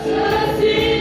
Je suis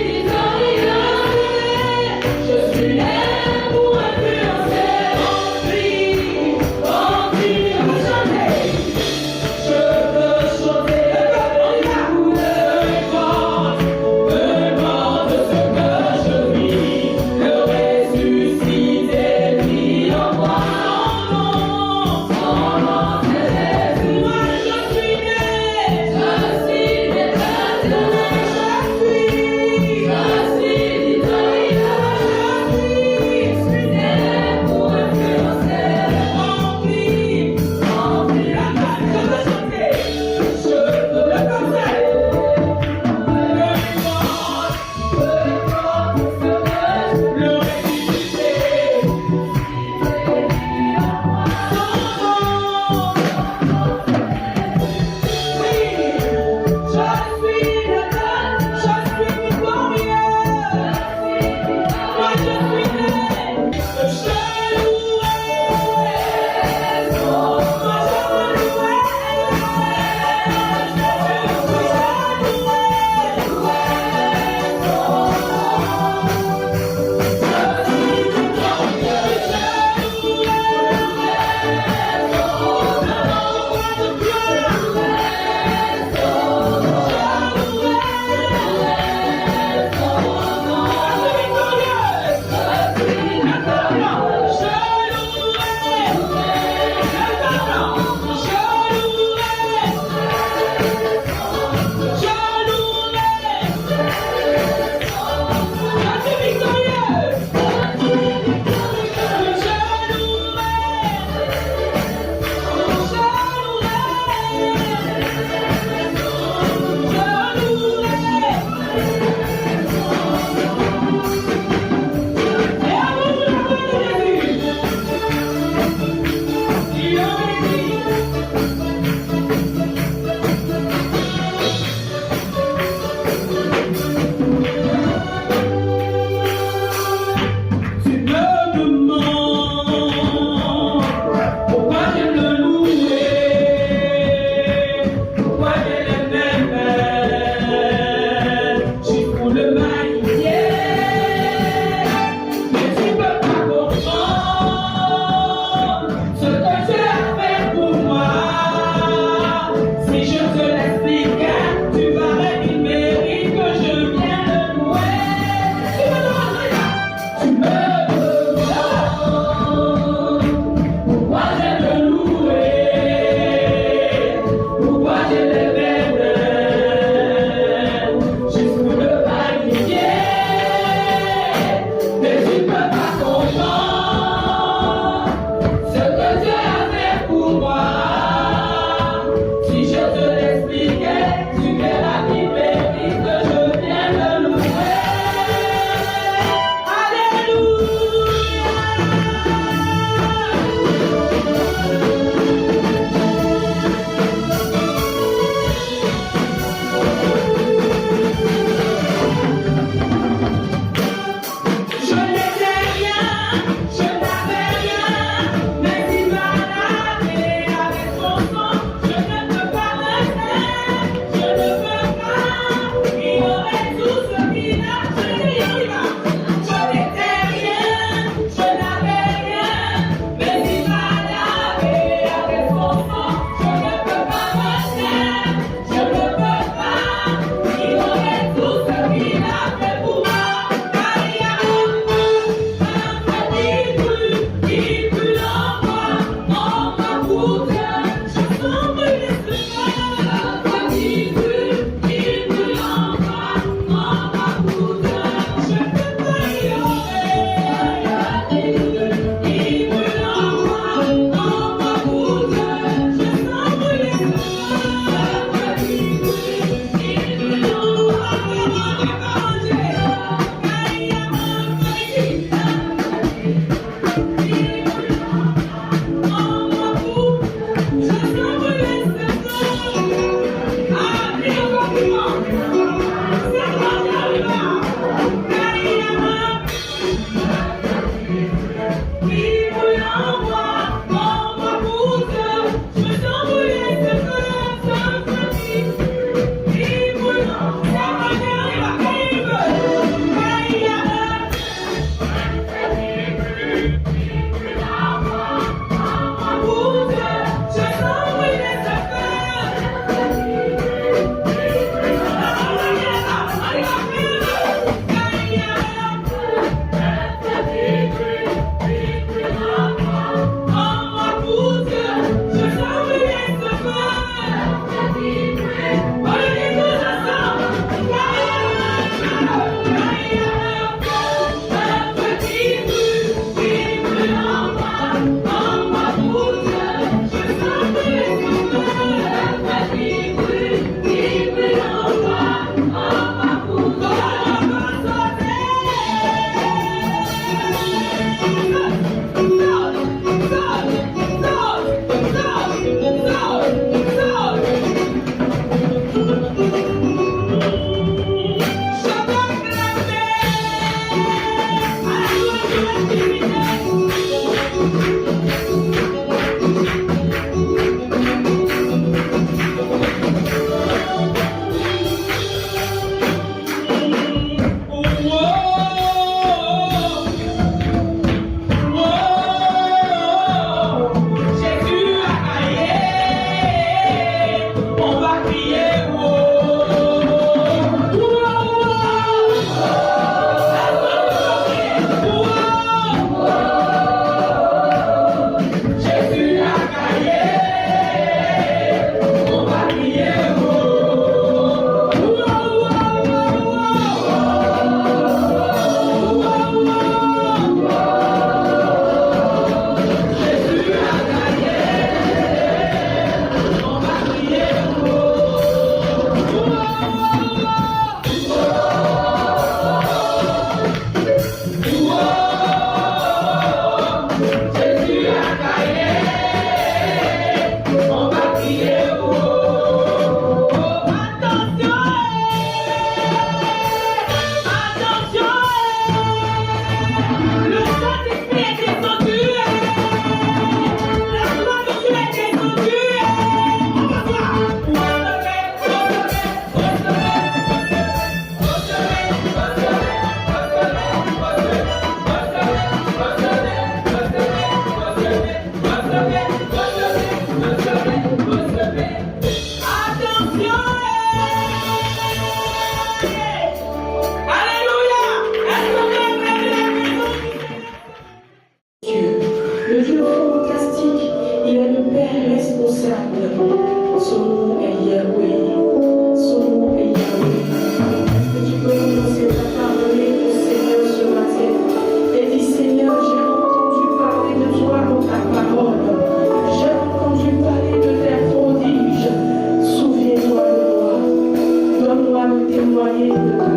éloigner de toi.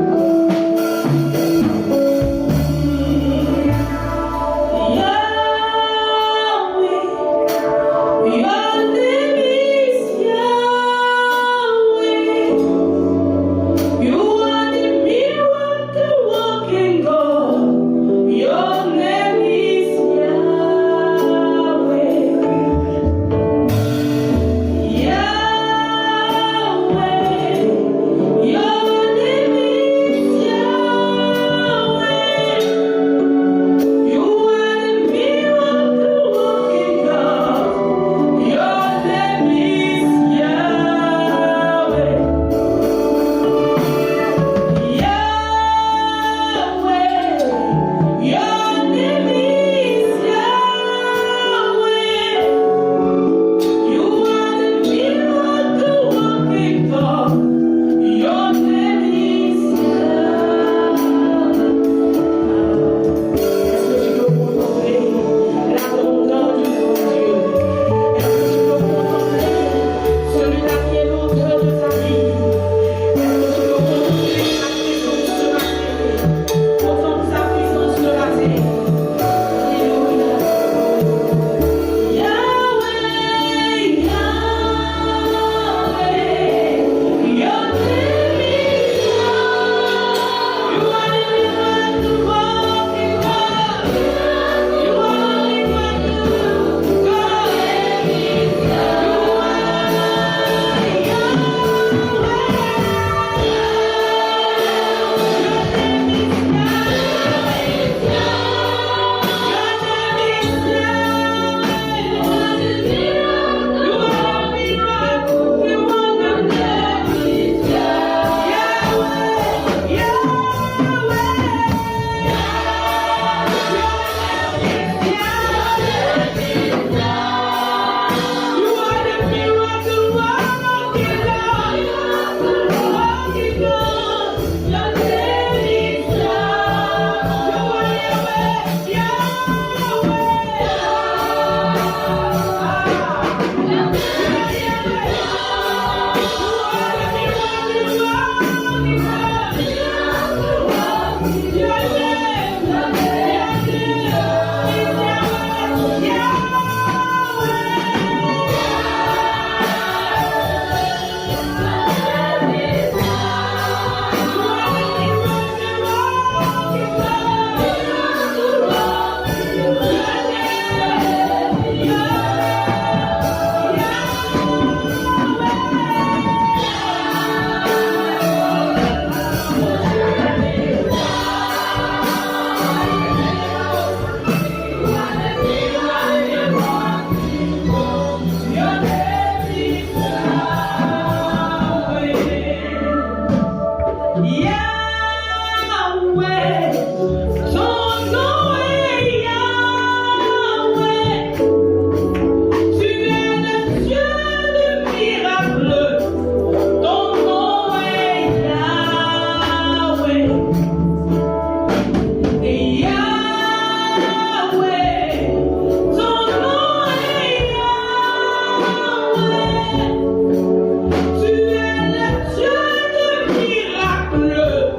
Tu es le Dieu de miracles.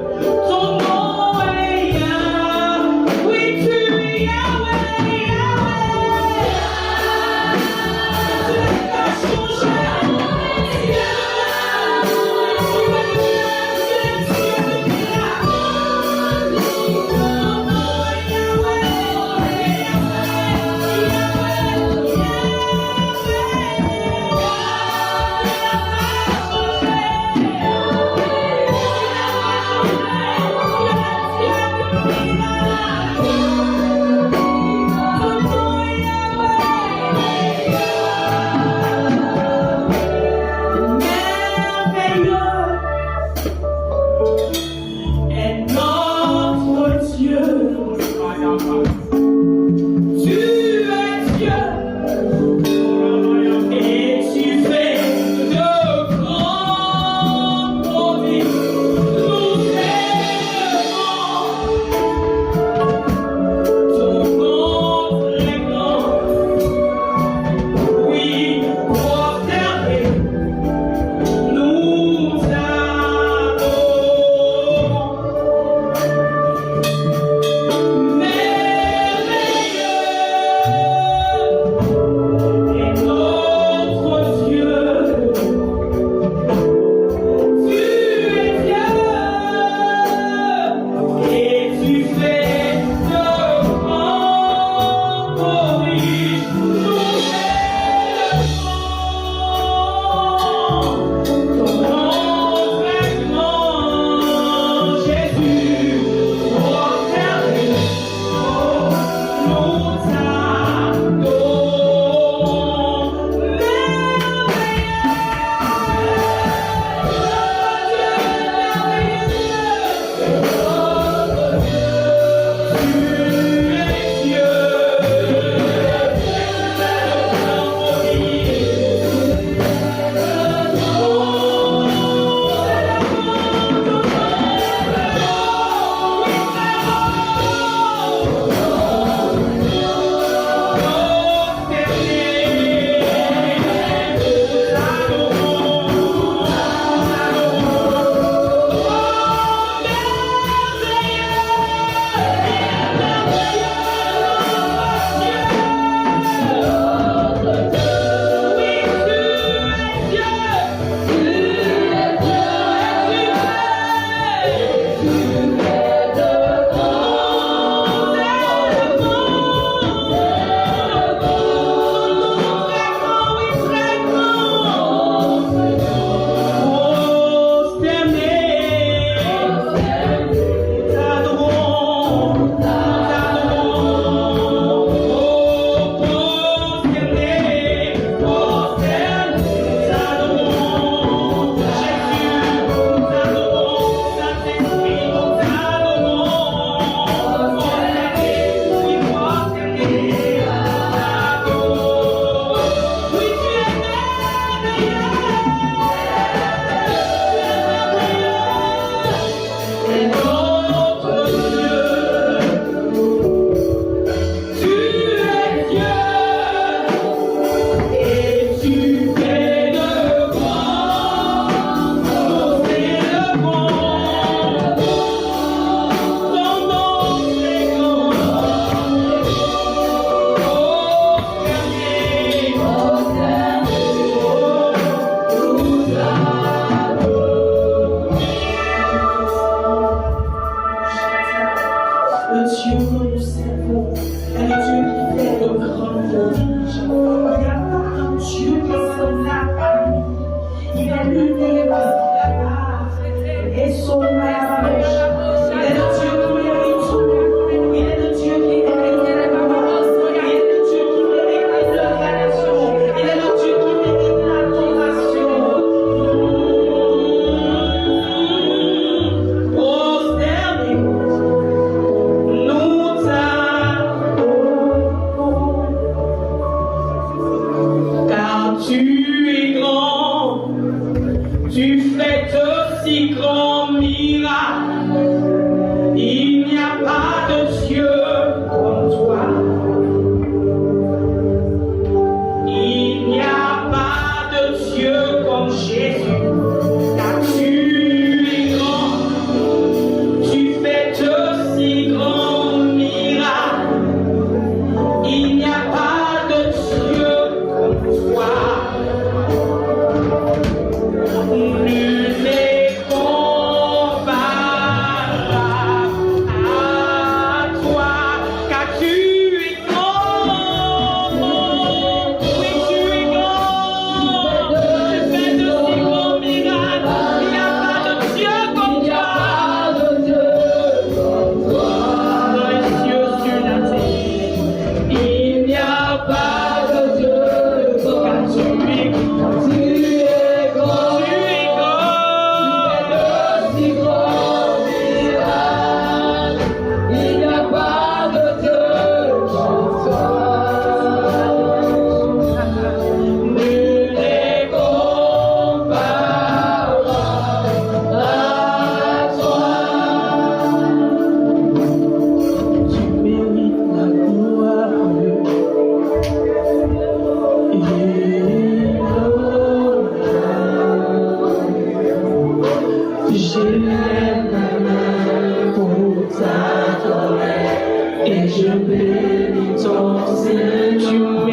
bénis ton Saint-Nom.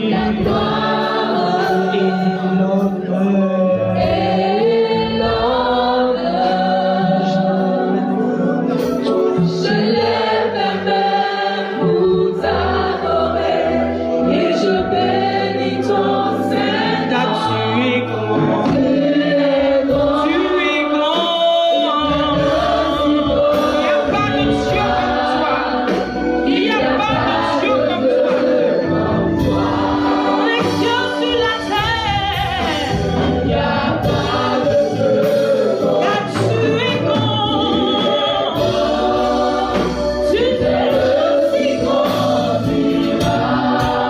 La gloire et l'honneur et l'honneur. Je lève ma main pour t'adorer et je bénis ton Saint-Nom. Car tu es grand. Tu es grand. Il n'y a pas de Dieu comme toi. Les cieux sur la terre. Il n'y a pas de Dieu. Car tu es grand. Tu es aussi grand.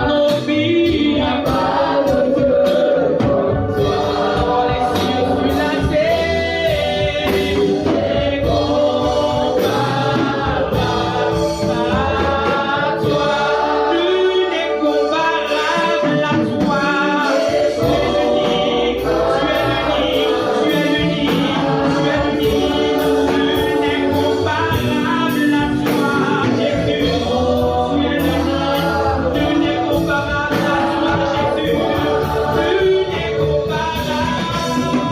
Nos vies. Il n'y a pas de Dieu comme toi. Les cieux sur la terre. Tu es grand. Nul n'est comparable à toi. Tu es unique, tu es unique, tu es unique, tu es unique. Nul n'est comparable à toi, Jésus. Tu es unique, nul n'est comparable à toi, Jésus. Nul n'est comparable à toi.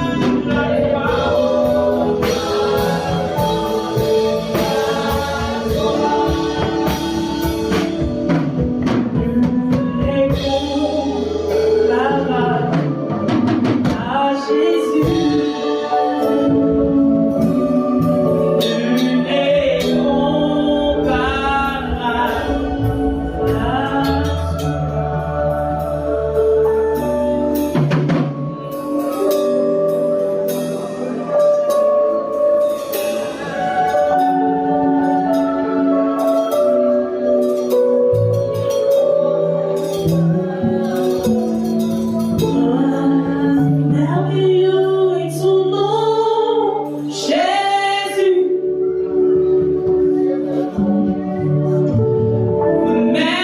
Merveilleux est son nom, Jésus.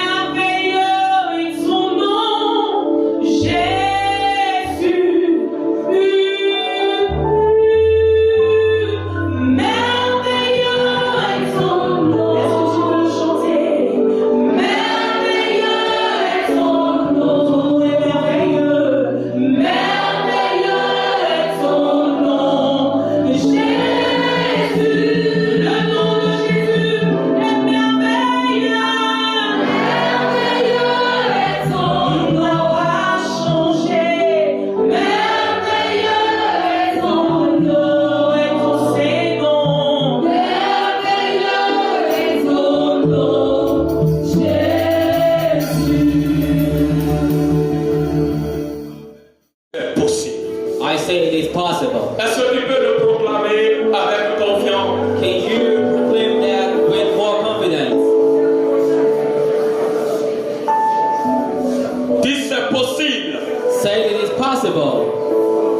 Merveilleux est son nom, Jésus. Merveilleux est son nom. Est-ce que tu peux le chanter? Merveilleux est son nom. Son nom est merveilleux. Merveilleux est son nom, Jésus. Le nom de Jésus est merveilleux. Merveilleux est son nom. Il n'a pas changé. Merveilleux est son nom et tous ses noms. Merveilleux est son nom, Jésus. C'est possible. I say it is possible. Est-ce que tu peux le proclamer avec confiance? Can you proclaim that with more confidence? Dis c'est possible. Say it is possible.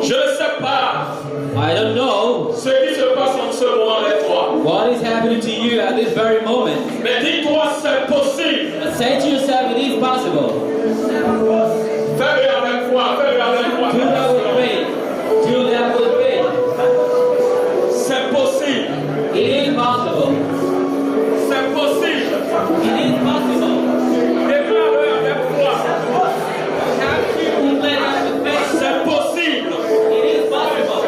Je ne sais pas I don't know ce qui se passe en ce moment avec toi. what is happening to you at this very moment. Mais dis-toi c'est possible. But say to yourself, it is possible. Fais-le avec foi, fais-le avec foi. Do that with faith. Do that with faith. C'est possible. It is possible. C'est possible. It is possible. Déclare-le avec foi. Have to declare it with faith. C'est possible. It is possible.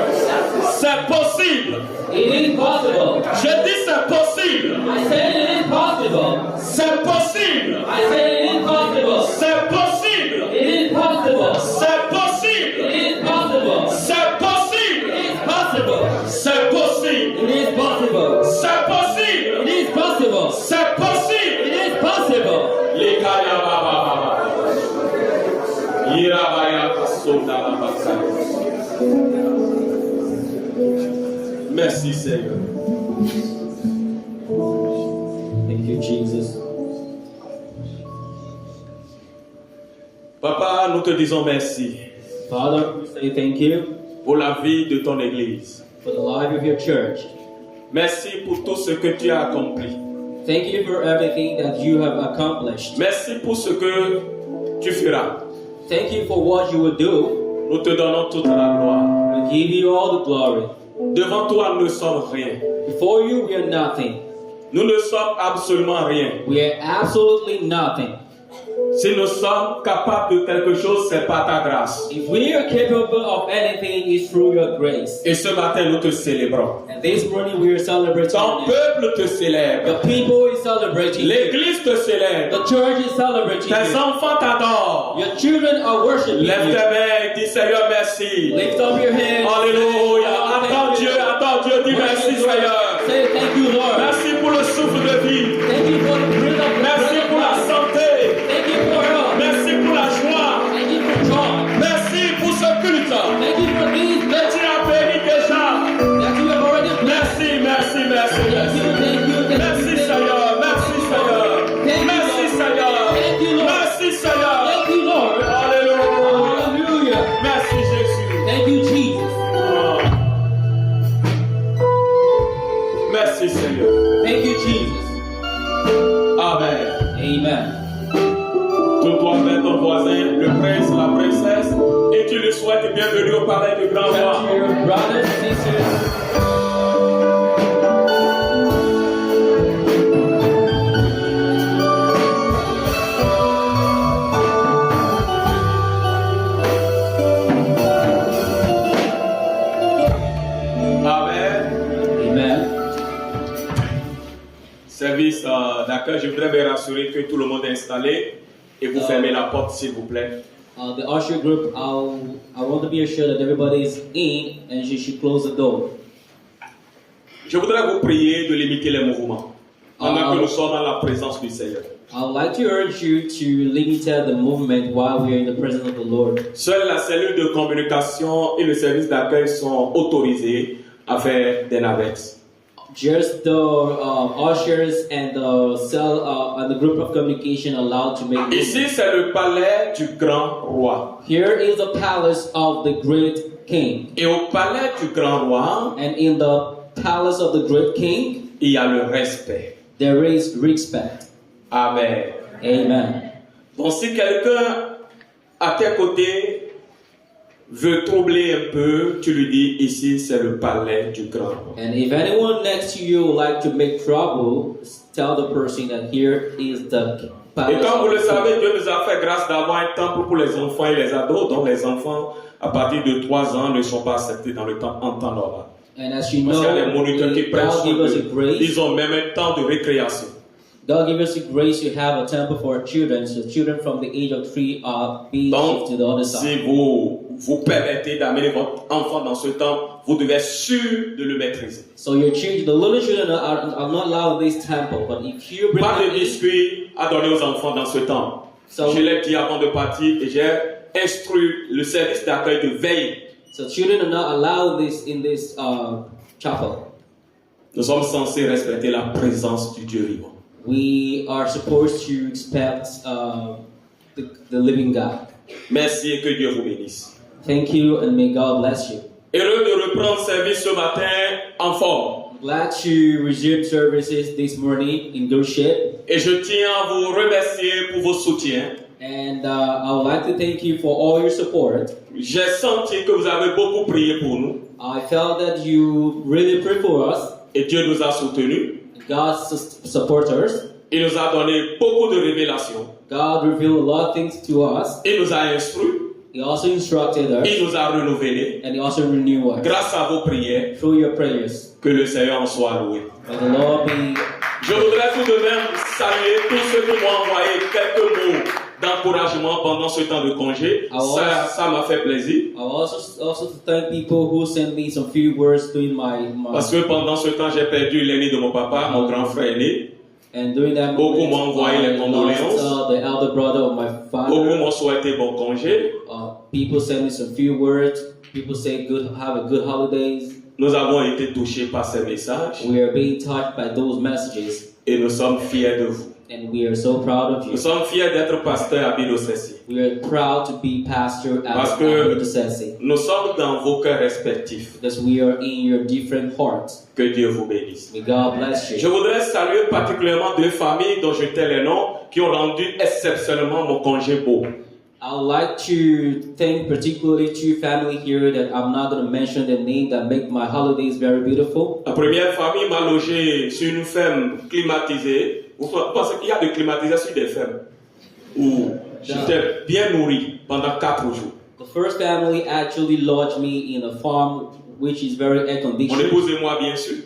C'est possible. It is possible. Je dis c'est possible. I say it is possible. C'est possible. I say it is possible. C'est possible. It is possible. C'est possible. It is possible. C'est possible. It is possible. C'est possible. It is possible. C'est possible. It is possible. C'est possible. It is possible. Likaya baba baba. Irabaya kasonda la bakaya. Merci Seigneur. Thank you, Jesus. Papa, nous te disons merci Father, we say thank you pour la vie de ton Église. for the life of your church. Merci pour tout ce que tu as accompli. Thank you for everything that you have accomplished. Merci pour ce que tu feras. Thank you for what you will do. Nous te donnons toute la gloire. We give you all the glory. Devant toi, nous ne sommes rien. Before you, we are nothing. Nous ne sommes absolument rien. We are absolutely nothing. Si nous sommes capables de quelque chose, c'est par ta grâce. If we are capable of anything, it's through your grace. Et ce matin, nous te célébrons. And this morning we are celebrating. Ton peuple te célèbre. The people is celebrating. L'Église te célèbre. The church is celebrating. Tes enfants t'adorent. Your children are worshiping. Lève You. tes mains et dis Seigneur, merci. Lift up your hands. Alléluia. Attends Dieu, dis merci Seigneur. Say thank you, Lord. Merci pour le souffle de vie. Thank you for the breath of Merci pour la santé. Thank you for health. Merci pour la joie. Thank you for joy. Merci pour ce culte. Thank you for these Tu blessings as béni déjà. that you have already blessed. Merci. Thank you. Merci Seigneur. Merci Seigneur. Merci Seigneur. Thank you, Lord. Merci Seigneur. Thank you, Lord. Alléluia. Hallelujah. Merci Jésus. Thank you, Jesus. Merci Seigneur. Thank you, Jesus. Amen. Amen. Tourne-toi vers ton voisin, le prince, la princesse, et tu lui souhaites bienvenue au palais du grand Back roi. to your brothers and sisters. Amen. Amen. Service d'accueil, je voudrais me rassurer que tout le monde est installé et vous fermez la porte s'il vous plaît. The usher group, I want to be assured that everybody is in and you should close the door. Je voudrais vous prier de limiter les mouvements pendant que nous sommes dans la présence du Seigneur. I would like to urge you to limit the movement while we are in the presence of the Lord. Seule la cellule de communication et le service d'accueil sont autorisés à faire des navettes. Just the ushers and the cell and the group of communication allowed to make. Ici, c'est le palais du grand roi. Here is the palace of the great king, Et au palais du grand roi, and in the palace of the great king, il y a le respect. there is respect. Amen. Amen. Donc si quelqu'un à tes côtés veut troubler un peu, tu lui dis ici c'est le palais du grand roi. And if anyone next to you would like to make trouble, tell the person that here is the Et palace. comme vous of le the savez, king. Dieu nous a fait grâce d'avoir un temple pour les enfants et les ados. Donc les enfants à partir de 3 ans ne sont pas acceptés dans le temple en temps normal. And as you Parce qu'il y a des know, moniteurs qui prennent God soin give us a d'eux. grace. Ils ont même un temps de récréation. God give us a grace to have a temple for our children, so children from the age of 3 are being Donc, shifted to the other si side. vous permettez d'amener votre enfant dans ce temple, vous devez être sûr de le maîtriser. So your children, the little children are not allowed in this temple, but if you bring Pas them de in, biscuits à donner aux enfants dans ce temple. So- Je l'ai dit avant de partir et j'ai instruit le service d'accueil de veille. so children are not allowed this in this chapel. Nous sommes censés respecter la présence du Dieu vivant. We are supposed to respect the living God. Merci et que Dieu vous bénisse. Thank you, and may God bless you. Heureux de reprendre service ce matin en forme. Glad to resume services this morning in good shape. Et je tiens à vous remercier pour vos soutiens. And I would like to thank you for all your support. J'ai senti que vous avez beaucoup prié pour nous. I felt that you really pray for us. Et Dieu nous a soutenus. God supports us. Il nous a donné beaucoup de révélations. God revealed a lot of things to us. Il nous a instruits. He also instructed us, Il nous a renouvelés. and He also renewed us Grâce à vos prières, through your prayers. que le Seigneur en soit loué. May the Lord be. Je voudrais tout de même saluer tous ceux qui m'ont envoyé quelques mots d'encouragement pendant ce temps de congé. Ça m'a fait plaisir. I also thank people who sent me some few words during my Parce que pendant ce temps, j'ai perdu l'aîné de mon papa, mon grand frère aîné. and during that Beaucoup moment, m'ont envoyé les I condoléances. lost the elder brother of my Beaucoup father. m'ont souhaité bon congé. People sent me some few words. People say have a good holidays. Nous avons été touchés par ces messages We are being touched by those messages, et nous sommes fiers de vous. and we are so proud of Nous you. sommes fiers d'être pasteurs à Bidosessi. We are proud to be pastor Parce at que- Intercession, Nous sommes dans vos cœurs respectifs. because we are in your different hearts. Que Dieu vous bénisse. May God bless Je you. voudrais saluer particulièrement 2 familles dont je tais les noms qui ont rendu exceptionnellement mon congé beau. I would like to thank particularly two family here that I'm not going to mention their name that make my holidays very beautiful. La première famille m'a logé sur une ferme climatisée. Vous pensez qu'il y a de climatisation sur des fermes où j'étais bien nourri pendant 4 jours. The first family actually lodged me in a farm which is very air Mon conditioned. épouse et moi, bien sûr.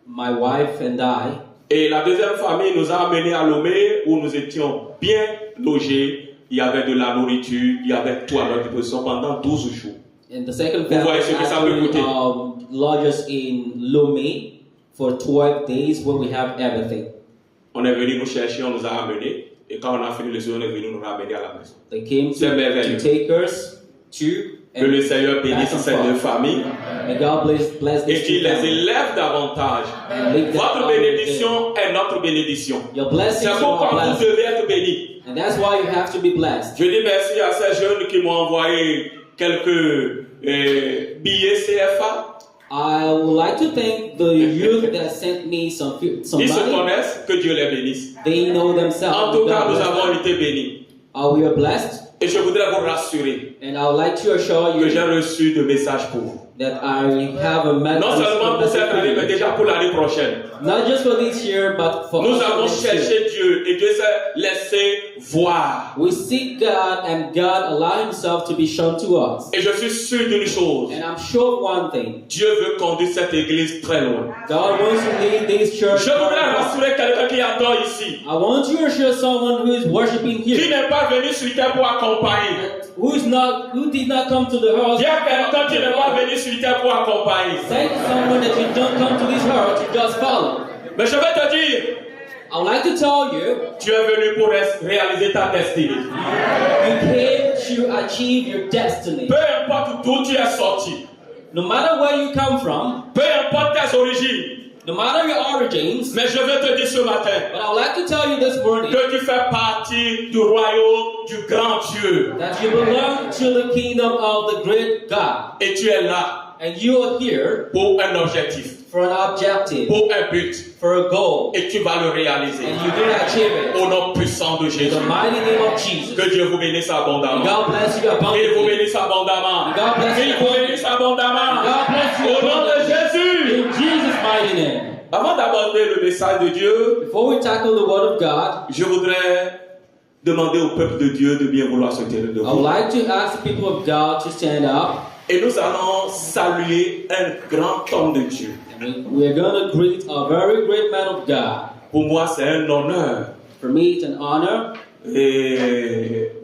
My wife and I. Et la deuxième famille nous a amenés à Lomé où nous étions bien logés. Il y avait de la nourriture, il y avait tout à notre disposition pendant 12 jours. And the second Vous family voyez ce que ça peut actually coûter. lodged us in Lomé for 12 days where we have everything. On est venu nous chercher, on nous a amenés. Et quand on a fini le séjour, on est venu nous ramener à la maison. They came C'est merveilleux. to take us to Que le Seigneur bénisse ces deux familles May God bless et these qu'il two les families. élève davantage. And lead them Votre out bénédiction est notre bénédiction. Your blessings C'est are pourquoi our vous blessings. devez être bénis. And that's why you have to be blessed. Je dis merci à ces jeunes qui m'ont envoyé quelques billets CFA. I would like to thank the youth that sent me some Ils se money. connaissent, que Dieu les bénisse. They know themselves. En tout cas, God nous bless avons them. été bénis. We are blessed. Et je voudrais vous rassurer And I would like to assure que j'ai you reçu de messages pour vous. that I have a Non seulement pour cette année, mais déjà pour l'année prochaine. Not just for this year, but for Nous also avons next year. cherché Dieu et Dieu s'est laissé voir. We seek God and God allow Himself to be shown to us. Et je suis sûr d'une chose. And I'm sure of one thing. Dieu veut conduire cette église très loin. God wants to lead this church. Je voudrais rassurer quelqu'un qui adore ici. I want to assure someone who is worshiping Qui here, n'est pas venu sur terre pour accompagner. who did not come to the house. Il y a quelqu'un qui n'est pas venu sur terre pour accompagner. Say to someone that you don't come to this house to just follow. Mais je vais te dire, I would like to tell you, tu es venu pour réaliser ta destinée. you came to achieve your destiny. Peu importe d'où tu es sorti, No matter where you come from, peu importe tes origines, no matter your origins, mais je vais te dire ce matin but I would like to tell you this morning que tu fais partie du royaume du grand Dieu. that you belong to the kingdom of the great God. Et tu es là And you are here pour un objectif, for an objective, pour un but. for a goal, Et tu vas le réaliser. and you're going to achieve it. Au nom puissant de In Jésus. the mighty name of Jesus. Que Dieu vous bénisse abondamment. God bless you Il vous abundantly. bénisse abondamment. God bless Il you vous bénisse abondamment. God bless you Au nom de abundantly. Jésus. In Jesus' mighty name. Avant d'aborder le message de Dieu, Before we tackle the word of God, je voudrais demander au peuple de Dieu de bien vouloir se tenir I would debout. like to ask the people of God to stand up. Et nous allons saluer un grand homme de Dieu. And we're going to greet a very great man of God. Pour moi, c'est un honneur For me, it's an honor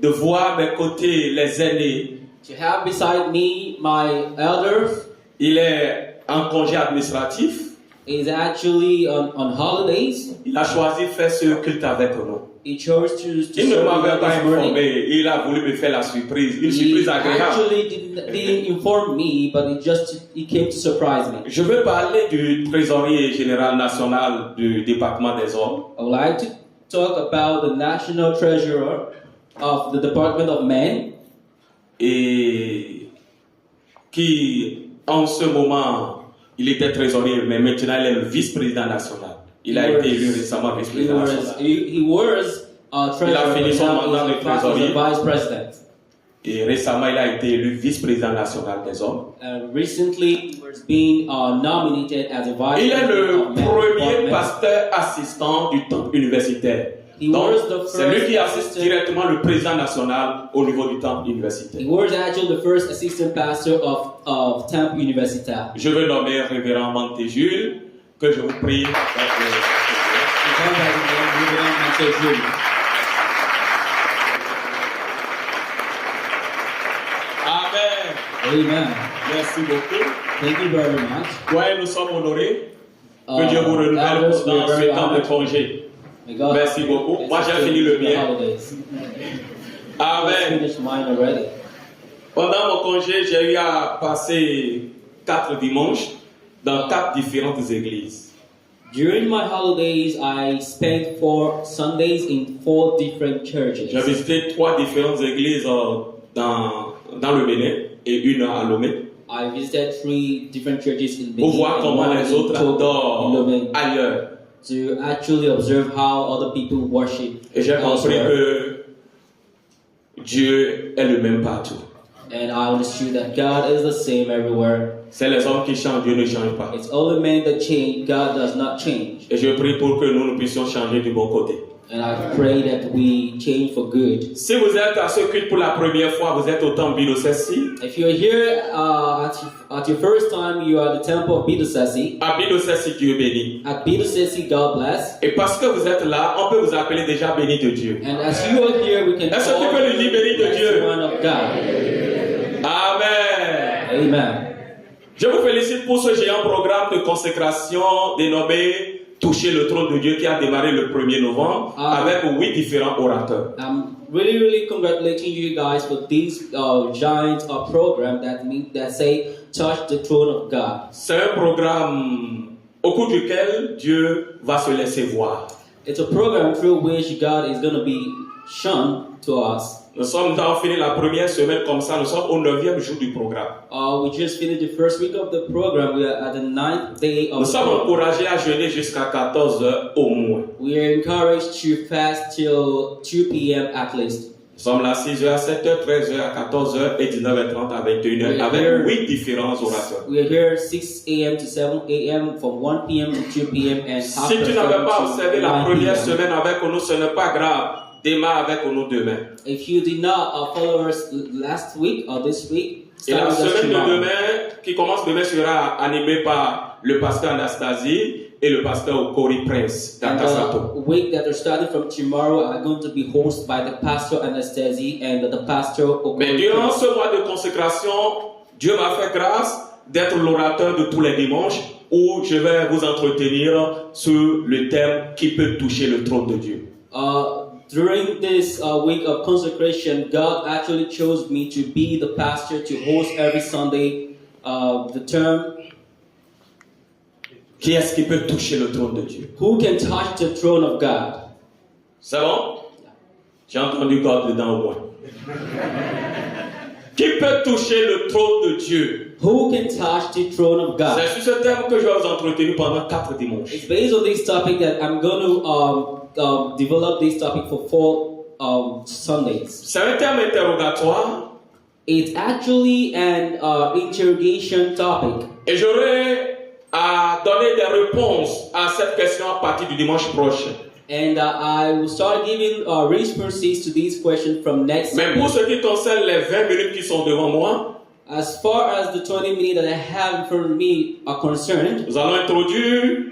de voir à mes côtés les aînés. to have beside me my elders. Il est en congé administratif. He's actually on holidays. Il a choisi de faire ce culte avec nous. He chose to Il ne serve m'avait me pas this morning. informé. Il a voulu me faire la surprise. Une He surprise agréable. actually didn't inform me, but he came to surprise me. Je veux parler du trésorier général national du département des hommes. I would like to talk about the national treasurer of the Department of Men, Et qui, en ce moment, il était trésorier, mais maintenant il est le vice-président national. Il a été élu récemment he vice-président national. was treasurer, fini but son now mandat de he's trésorier. a vice president. Et récemment, il a été élu vice-président national des hommes. Recently, he was being nominated as a vice Il est president le of Men premier Department. pasteur assistant du temple universitaire. He Donc, was the c'est lui first qui assiste assistant- directement le président national au niveau du temple He universitaire. was actually the first assistant pastor of Temple University. Je veux nommer révérend Mantéjul, que je vous prie. Amen. Amen. Merci beaucoup. Thank you very much. Ouais, nous sommes honorés. Que Dieu vous renouvelle Elders, dans we're ce very temps de honored. congé. May God Merci beaucoup. bless Moi, us j'ai fini le during the mien. holidays. I Amen. finished mine already. Pendant mon congé, j'ai eu à passer 4 dimanches dans 4 différentes églises. During my holidays, I spent 4 Sundays in 4 different churches. J'ai visité 3 différentes églises dans le Bénin et une à Lomé. I visited 3 different churches in Pour Benin voir and comment one les in autres Togo, adorent Lomé, ailleurs. to actually observe how other people worship Et j'ai compris elsewhere. que Dieu est le même partout. And I understood that God is the same everywhere. C'est les hommes qui changent, Dieu ne change pas. It's only men that change, God does not change. Et je prie pour que nous puissions changer du bon côté. And I pray that we change for good. Si vous êtes à ce culte pour la première fois, vous êtes au temple Bidosessi. If you're here at your first time, you are at the temple of Bidosessi. À Bidosessi, Dieu béni. At Bidosessi, God bless. Et parce que vous êtes là, on peut vous appeler déjà béni de Dieu. And as you are here, we can Est-ce que tu peux lui dire béni de as Dieu? one of God. Amen. Amen. Je vous félicite pour ce géant programme de consécration dénommé Toucher le trône de Dieu qui a démarré le 1er novembre avec 8 différents orateurs. I'm really congratulating you guys for this giant program that say touch the throne of God. C'est un programme au cours duquel Dieu va se laisser voir. It's a program through which God is going to be shown to us. Nous sommes dans fini la première semaine comme ça, nous sommes au 9e jour du programme. We just finished the first week of the program. We are at the 9th day of Nous the sommes program. encouragés à jeûner jusqu'à 14 heures au moins. We are encouraged to fast till 2 p.m. at least. Nous sommes là 6h à 7h, 13h à 14h et 19h30 à 21h avec 8 différents orateurs. We are here 6 a.m. to 7 a.m. from 1 p.m. to 2 p.m. and Si tu n'avais pas observé la première semaine avec nous, ce n'est pas grave. Démarre avec nous demain. If you did not follow us last week or this week, Et la start with us semaine de tomorrow. demain, qui commence demain, sera animée par le pasteur Anastasie et le pasteur Corey Prince And d'Akasato. the week that are starting from tomorrow are going to be hosted by the pastor Anastasia and the pastor Mais Okori durant Prince. ce mois de consécration, Dieu m'a fait grâce d'être l'orateur de tous les dimanches où je vais vous entretenir sur le thème qui peut toucher le trône de Dieu. During this week of consecration, God actually chose me to be the pastor to host every Sunday the term, Qui est-ce qui peut toucher le trône de Dieu? Who can touch the throne of God? C'est bon? J'ai entendu God dedans au moins. Qui peut toucher le trône de Dieu? Who can touch the throne of God? C'est sur ce thème que je vais vous entretenir pendant 4 dimanches. It's based on this topic that I'm going to develop this topic for 4 Sundays. C'est un thème interrogatoire It's actually an interrogation topic. et j'aurai à donner des réponses à cette question à partir du dimanche prochain. And I will start giving responses to these questions from next Mais pour Sunday. ce qui concerne les 20 minutes qui sont devant moi, As far as the 20 minutes that I have in front of me are concerned, nous allons introduire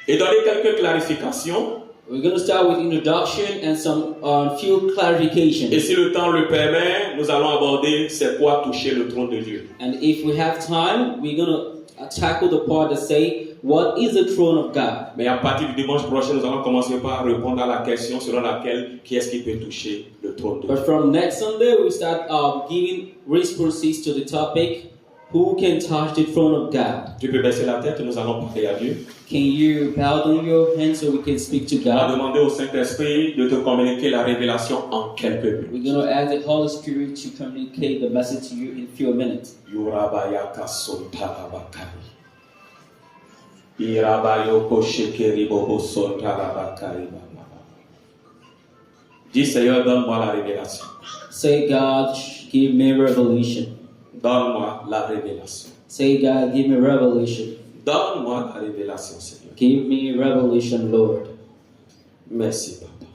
et donner quelques clarifications. we're going to start with introduction and some few clarifications. Et si le temps le permet, nous allons aborder c'est quoi toucher le trône de Dieu. And if we have time, we're going to tackle the part that say, what is the throne of God? Mais à partir du dimanche prochain, nous allons commencer par répondre à la question selon laquelle qui est-ce qui peut toucher le trône de Dieu. But from next Sunday, we start giving responses to the topic, who can touch the throne of God? Tu peux baisser la tête et nous allons parler à Dieu. Can you bow down your hands so we can speak to On va God? demander au Saint-Esprit de te communiquer la révélation en quelques minutes. We're going to ask the Holy Spirit to communicate the message to you in a few minutes. Yorabayaka sontarabakari. Irabayoko shekeri bobo sontarabakari. Dis Seigneur, donne-moi la révélation. Say, God, give me revelation. Donne-moi la révélation. Say, God, give me revelation. Donne-moi la révélation, Seigneur. Give me revelation, Lord. Merci, Papa.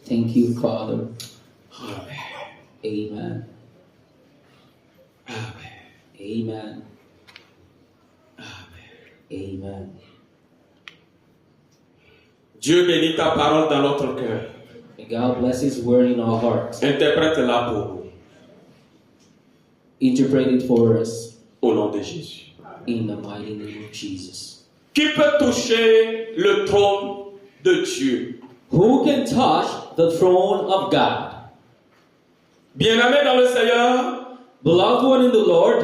Thank you, Father. Amen. Amen. Amen. Amen. Amen. Amen. Dieu bénit ta parole dans notre cœur. May God bless His word in our hearts. Interprète-la pour nous. Interpret it for us Au nom de Jésus. in the mighty name of Jesus. Qui peut toucher le trône de Dieu? Who can touch the throne of God? Bien-aimés dans le Seigneur, Beloved one in the Lord,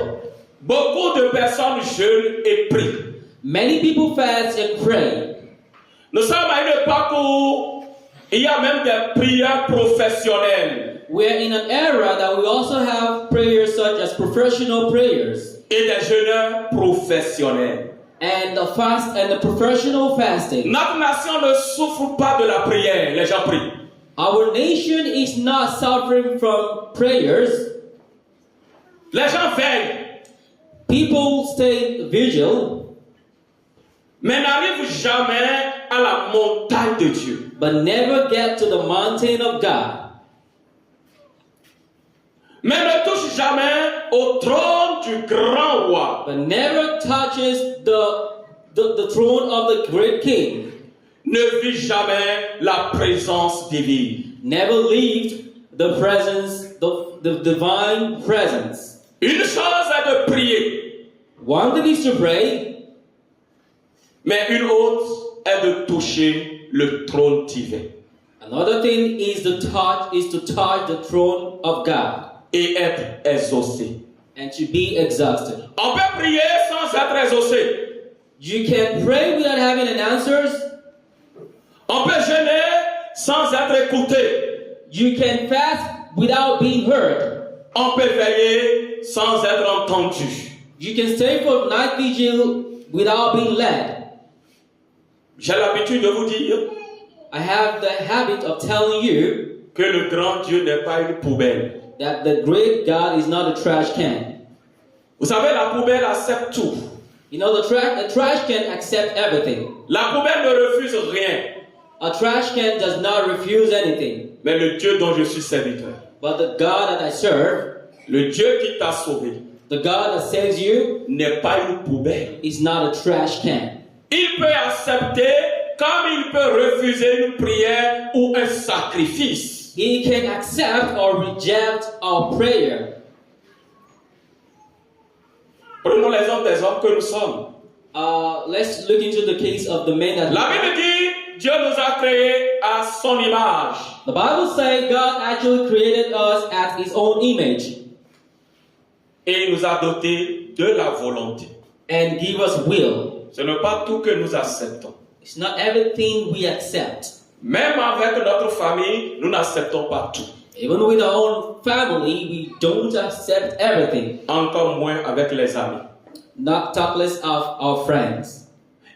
beaucoup de personnes jeûnent et prient. many people fast and pray. Nous sommes à une époque où il y a même des prières professionnelles We're in an era that we also have prayers such as professional prayers et des jeûneurs professionnels. and the fast and the professional fasting. Notre nation ne souffre pas de la prière, les gens prient. Our nation is not suffering from prayers. Les gens veillent, People stay vigil, mais n'arrivent jamais à la montagne de Dieu. but never get to the mountain of God. Mais ne touchent jamais au trône du grand roi. But never touches the throne of the great king. Ne vit jamais la présence divine. Never leave the presence, the divine presence. Une chose est de prier, One thing is to pray, mais une autre est de toucher le trône divin another thing is to touch the throne of God et être exaucé. and to be exhausted. On peut prier sans être exaucé. You can pray without having an answers. On peut jeûner sans être écouté. You can fast without being heard. On peut veiller sans être entendu. You can stay for night vigil without being led. J'ai l'habitude de vous dire I have the habit of telling you que le grand Dieu n'est pas une poubelle. that the great God is not a trash can. Vous savez, la poubelle accepte tout. You know, the trash can accept everything. La poubelle ne refuse rien. A trash can does not refuse anything. Mais le Dieu dont je suis serviteur, But the God that I serve, le Dieu qui t'a sauvé, the God that saves you, n'est pas une poubelle. is not a trash can. Il peut accepter comme il peut refuser une prière ou un sacrifice. He can accept or reject our prayer. Prenons l'exemple des hommes que nous sommes. Let's look into the case of the men that La Bible dit, Dieu nous a créés à son image. the Bible says God actually created us at His own image Et il nous a dotés de la volonté. and give us will. Ce n'est pas tout que nous acceptons. It's not everything we accept. Même avec notre famille, nous n'acceptons pas tout. Even with our own family, we don't accept everything. Encore moins avec les amis. Not talk less of our friends.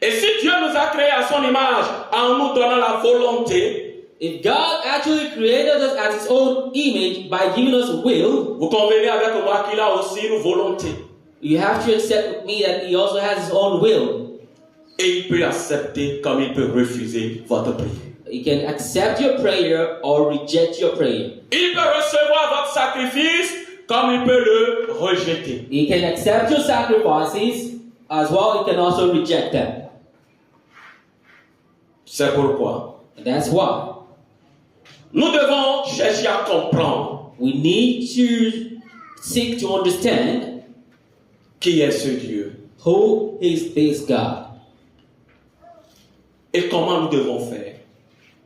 Et si Dieu nous a créés à son image en nous donnant la volonté, If God actually created us at His own image by giving us will, vous convenez avec moi qu'il a aussi une volonté. you have to accept with me that He also has His own will. Et il peut accepter comme il peut refuser votre prière. He can accept your prayer or reject your prayer. Il peut recevoir votre sacrifice comme il peut le rejeter. He can accept your sacrifices as well. He can also reject them. C'est pourquoi And that's why nous devons chercher à comprendre we need to seek to understand qui est ce Dieu who is this God et comment nous devons faire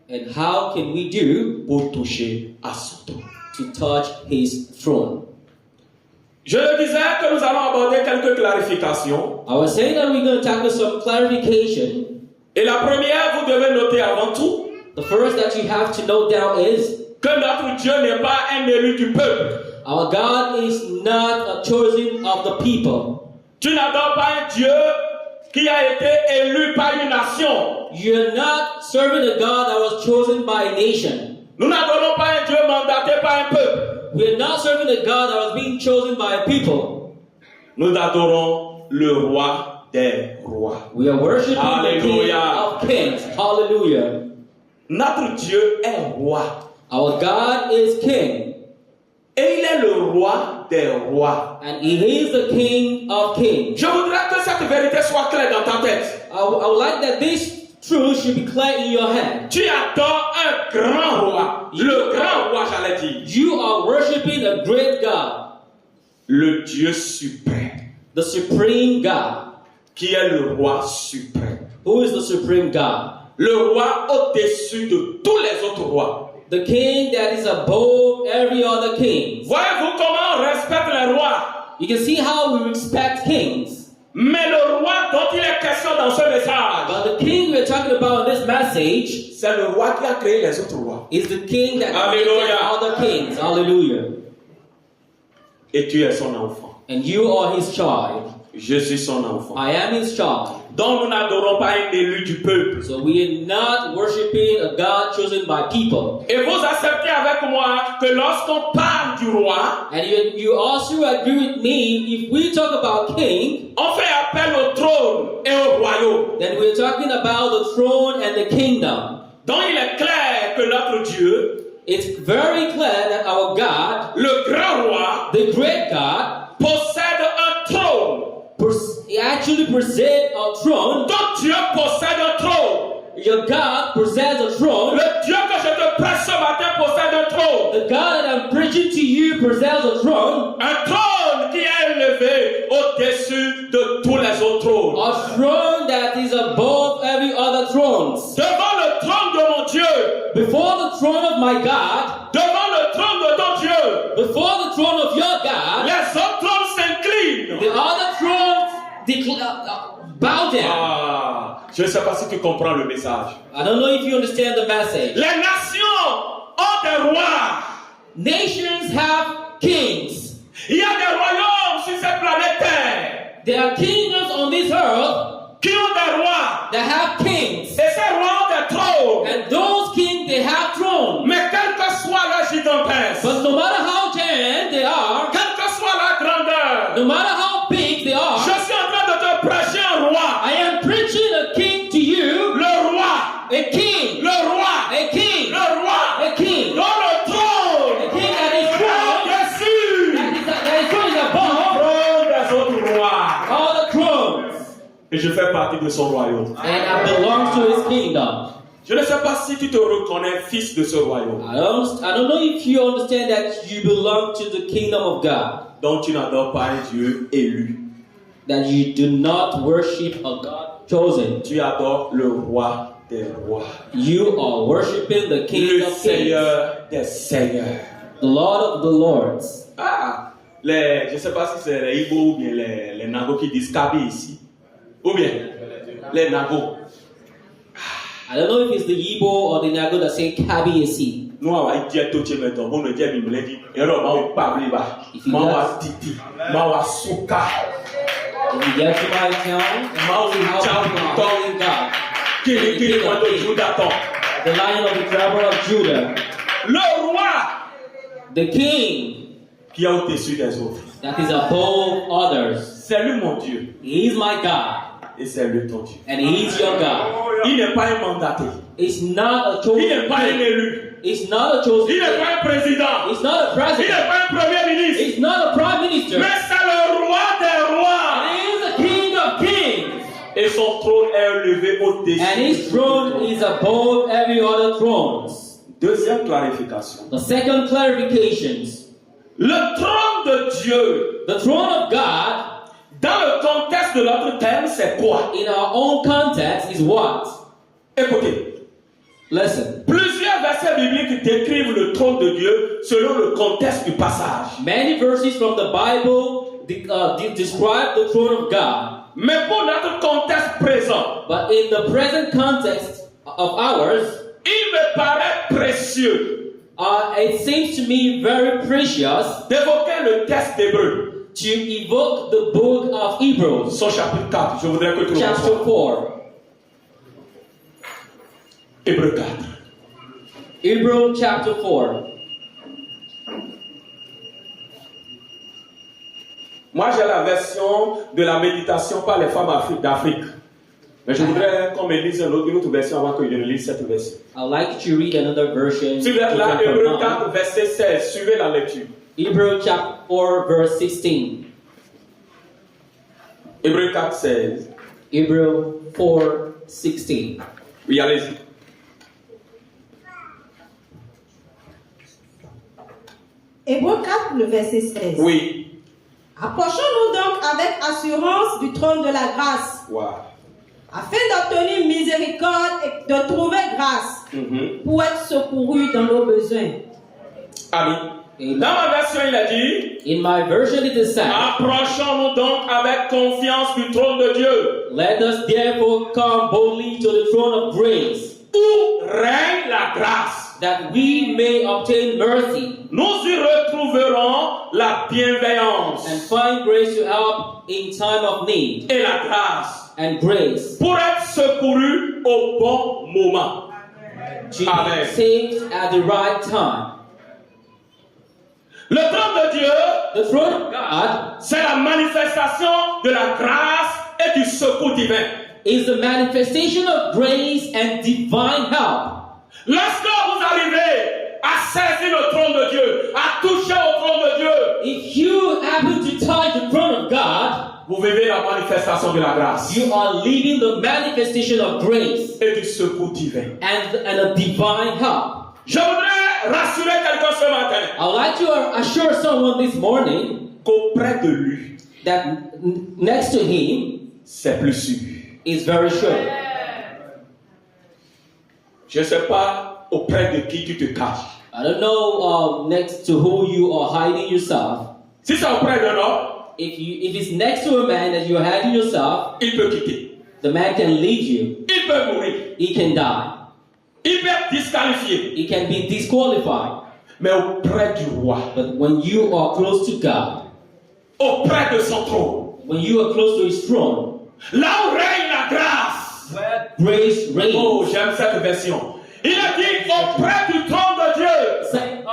and how can we do pour toucher à son trône. to touch His throne. Je le disais que nous allons aborder quelques clarifications. I was saying that we're going to tackle some clarification. Et la première, vous devez noter avant tout The first that you have to note down is que notre Dieu n'est pas un élu du peuple. our God is not a chosen of the people. Tu n'adores pas un Dieu qui a été élu par une nation. You're not serving a God that was chosen by a nation. Nous n'adorons pas un Dieu mandaté par un peuple. We're not serving a God that was being chosen by a people. Nous adorons le roi des rois. We are worshiping the King Hallelujah. of Kings. Hallelujah. Notre Dieu est roi. Our God is King, Et il est le roi des rois. and He is the King of Kings. Je voudrais que cette vérité soit claire dans ta tête. I would like that this truth should be clear in your head. Tu adores un grand roi. Le grand roi, j'allais dire. You are worshiping a great God, Le Dieu suprême. the supreme God. Qui est le roi suprême. Who is the supreme God? Le roi au-dessus de tous les autres rois. The King that is above every other king. Voyez-vous comment on respecte les rois? You can see how we respect kings. Mais le roi dont il est question dans ce message, But the king we're talking about in this message c'est le roi qui a créé les autres rois. is the king that Hallelujah. created other kings. Hallelujah. Et tu es son enfant. And you are his child. Je suis son enfant. I am his child. Donc nous n'adorons pas un élu du peuple. So we are not worshiping a God chosen by people. Et vous acceptez avec moi que lorsqu'on parle du roi, And you also agree with me, if we talk about king, on fait appel au trône et au royaume. then we're talking about the throne and the kingdom. Donc il est clair que notre Dieu, It's very clear that our God, le grand roi, the great God, possède un trône. he actually possessed a throne. Ton Dieu possède un trône. Your God possesses a throne. Le Dieu que je te prêche ce matin possède un trône. The God that I'm preaching to you possesses a throne. Un trône qui est élevé au-dessus de tous les autres trônes. A throne that is above every other thrones. Devant le trône de mon Dieu, Before the throne of my God, devant le trône de ton Dieu, before the throne of your God, les autres trônes s'inclinent. the other thrones bow down. Ah, je ne sais pas si tu comprends le message. I don't know if you understand the message. Les nations ont des rois. Nations have kings. Il y a des royaumes sur cette planète Terre There are kingdoms on this earth qui ont des rois. that have kings. Et ces rois ont des trônes. And those kings, they have thrones. Mais quelle que soit la gigantesse, But no matter how giant they are, quelle que soit la grandeur, no matter how big they je are, suis en train de te prêcher un roi. I am preaching a king to you. Le roi. A king. Le roi. A king. Le roi. A king. Dans le trône. A king that is strong. Dessus. That is strong is above Trône des autres rois. all the thrones. Et je fais partie de son royaume. And I belong to his kingdom. Je ne sais pas si tu te reconnais fils de ce royaume. I don't know if you understand that you belong to the kingdom of God. Donc tu n'adores pas un Dieu élu. That you do not worship a God chosen. Tu adores le roi des rois. You are worshiping the King Le of Kings, Seigneur des seigneurs. the Lord of the Lords. Ah, je ne sais pas si c'est les Igbo ou bien les Nagos qui disent Kabi ici. Ou bien les Nagos. I don't know if it's the Igbo or the Nago that say Kabi Esi. Nous avons dit à tout le monde, on nous dit à nous l'a dit, et alors on parle là, on va titi, on va souka, If you get to my town, on see how va people are calling God. qui est le Judas. The Lion of the tribe of Judah. Le roi The King qui est au-dessus des autres. that is above others. C'est lui mon Dieu He is my God. et c'est lui ton Dieu. And He is your God. Il n'est pas un mandaté, It's not a il n'est chosen pas un king. élu, It's not a chosen il n'est king. pas un président, It's not a il president. n'est pas un premier ministre, It's not a prime minister. mais c'est le roi des rois. It is the King of Kings. Et son trône est élevé au-dessus. And His throne is above every other thrones. Deuxième clarification. The second clarification. Le trône de Dieu, The throne of God, dans le contexte de notre thème, c'est quoi? in our own context, is what? Écoutez, Listen. plusieurs versets bibliques décrivent le trône de Dieu selon le contexte du passage. Many verses from the Bible describe the throne of God. Mais pour notre contexte présent, But in the present context of ours, il me paraît précieux it seems to me very precious d'évoquer le texte d'Hébreu, to evoke the book of Hebrews, son chapitre 4. Je voudrais que tu le chapter reçoives. 4. Hébreu 4. Hebrews chapter 4. Moi, j'ai la version de la méditation par les femmes d'Afrique. Mais je voudrais qu'on me lise une autre version avant que je ne lise cette version. I'd like to read another version. Si vous êtes là, different from Hébreu mine. 4, verset 16, suivez la lecture. Hebrews chapter 4, verse 16. Hébreu 4, 16. Hebrews 4, 16. Oui, allez-y. Hébreux 4, le verset 16. Oui. Approchons-nous donc avec assurance du trône de la grâce, Wow. afin d'obtenir miséricorde et de trouver grâce pour être secourus dans nos besoins. Amen. Amen. Dans ma version, il a dit, In my version it is said, approchons-nous donc avec confiance du trône de Dieu, let us therefore come boldly to the throne of grace, où règne la grâce. that we may obtain mercy Nous y retrouverons la bienveillance and find grace to help in time of need et la grâce and grace pour être secouru au bon moment. to Amen. be saved at the right time. Le trône de Dieu, The throne of God c'est la manifestation de la grâce et du secours divin. is the manifestation of grace and divine help. Lorsque vous arrivez à saisir le trône de Dieu, à toucher au trône de Dieu, If you happen to touch the throne of God, vous vivez la manifestation de la grâce you are living the manifestation of grace et du secours divin. and a divine help. Je voudrais rassurer quelqu'un ce matin I would like to assure someone this morning qu'auprès de lui, that next to him c'est plus sûr. is very sure. Je ne sais pas auprès de qui tu te caches. I don't know next to who you are hiding yourself. Si c'est auprès d'un homme, If it's next to a man that you're hiding yourself, il peut quitter. the man can leave you. Il peut mourir. He can die. Il peut être disqualifié. He can be disqualified. Mais auprès du roi, But when you are close to God, auprès de son trône, when you are close to His throne, là où règne la grâce. where grace reigns, Oh, j'aime cette version. Il a dit auprès du trône de Dieu. say,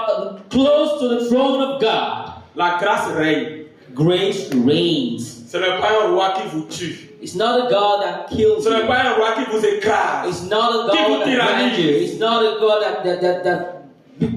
close to the throne of God, La grâce règne. grace reigns. Ce n'est pas un roi qui vous tue. It's not a God that kills Ce n'est you. pas un roi qui vous écrase. It's not a Qui vous God that brands you. tyrannise. It's not a God that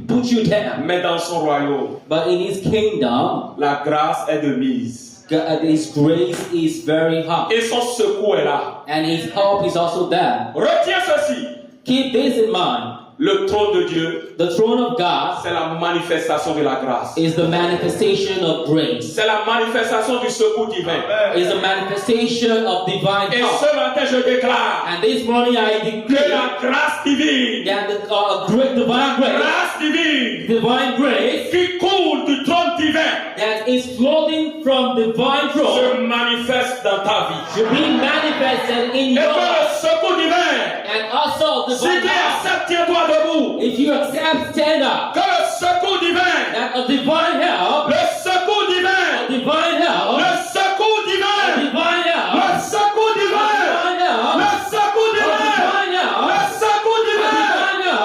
puts you down. Mais dans son royaume, But in His kingdom, la grâce est de mise. His grace is very high. Et son secours est là. And His help is also there. Retiens ceci. Keep this in mind. Le trône de Dieu, The throne of God c'est la manifestation de la grâce. is the manifestation of grace. C'est la manifestation du secours divin. Is the manifestation of divine Et help. ce matin, je déclare And this morning I que declare la grâce divine, that the great divine grace, grâce divine divine grace qui coule du trône divin, that is flowing from divine se throne manifeste dans ta vie. should be manifested in Et que your life. le secours divin, And also si divine tu help. acceptes, tiens-toi debout. If you accept, stand up. Que le secours divin, That a divine help, le secours a divin, divine help, le secours a divin, divine help, le secours a divin, divine help, le secours a divin, divine help, le secours divin,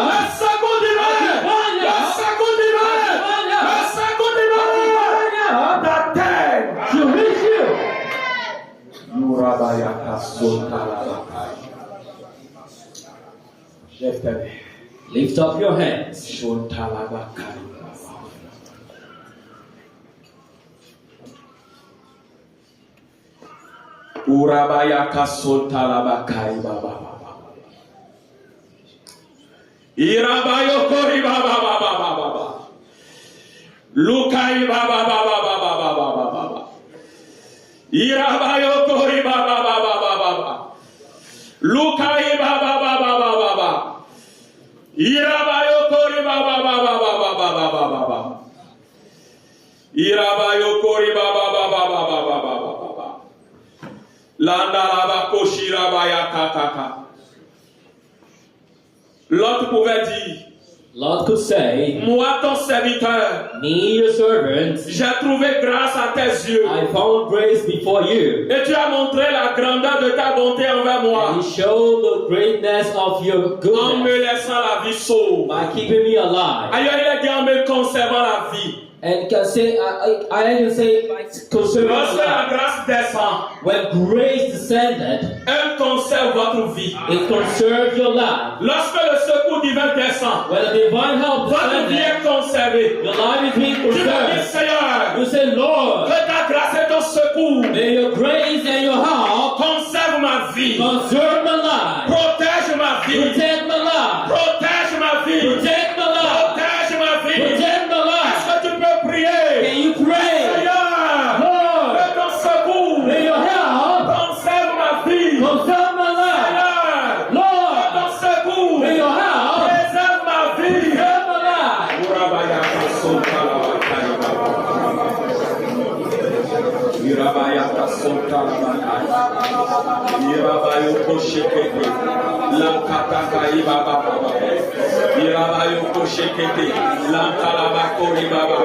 le secours divin, le secours divin, le secours divin, ta terre. to reach you. Lève ta main. Lift up your hands. Urabaya kasota labakai baba baba. Irabayo kori baba baba baba. Lukai baba baba baba baba baba. Irabayo kori baba baba baba. Lukai baba baba baba. Irabayo kori baba baba baba baba. Irabayo kori baba baba baba baba. L'autre pouvait dire, Lord could say, moi ton serviteur, me, your servant, j'ai trouvé grâce à tes yeux. I found grace before you. Et tu as montré la grandeur de ta bonté envers moi, And you showed the greatness of your en me goodness laissant la vie sauve. by keeping me alive. Ailleurs, il a dit en me conservant la vie. And can say, I can say, conserving Lorsque la life. grâce descend, When grace descended, elle conserve votre vie. it conserved your life. Lorsque le secours divin descend, When the divine help votre vie descended, est conservée. your life is being Tu me dis, conserved. Seigneur, You say, Lord, que ta grâce et ton secours may your grace and your help conserve ma vie. conserve my life. Protège ma vie. Protect my life. Protège ma vie. Protect my life. Protège ma vie. Protect my life. Est-ce que tu peux prier? Can you pray? Seigneur, Lord, que ton secours may your help conserve ma vie. conserve my life. Seigneur, que Lord, ton secours may your help préserve ma vie. conserve my life. Irabaya kasota la bakai. Irabayo koshekeke. Lankataka ibaba baba. Irabayoko shekete. Lankalabako ibaba.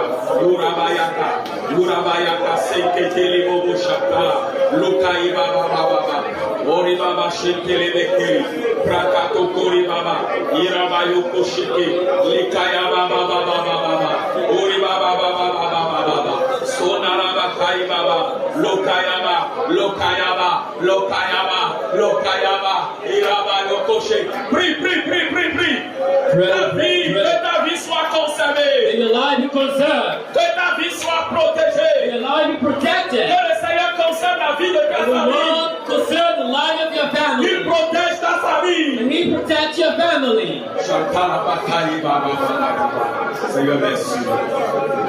Urabayaka sekete libobo shakala. Luka ibaba baba. Oribaba shekele bekele. Prakato koribaba. Irabayoko sheke. Likaya baba baba baba. Oribaba baba baba. Sonaraba kai baba. Lokayaba. Irabayoko sheke. Prie. Que ta vie soit conservée. May your life be conserved. Que ta vie soit protégée. May your life be protected. Que le Seigneur conserve la vie de ta The famille. Lord conserve the life of your Il family. protège ta famille. And He protects your family. Seigneur, merci.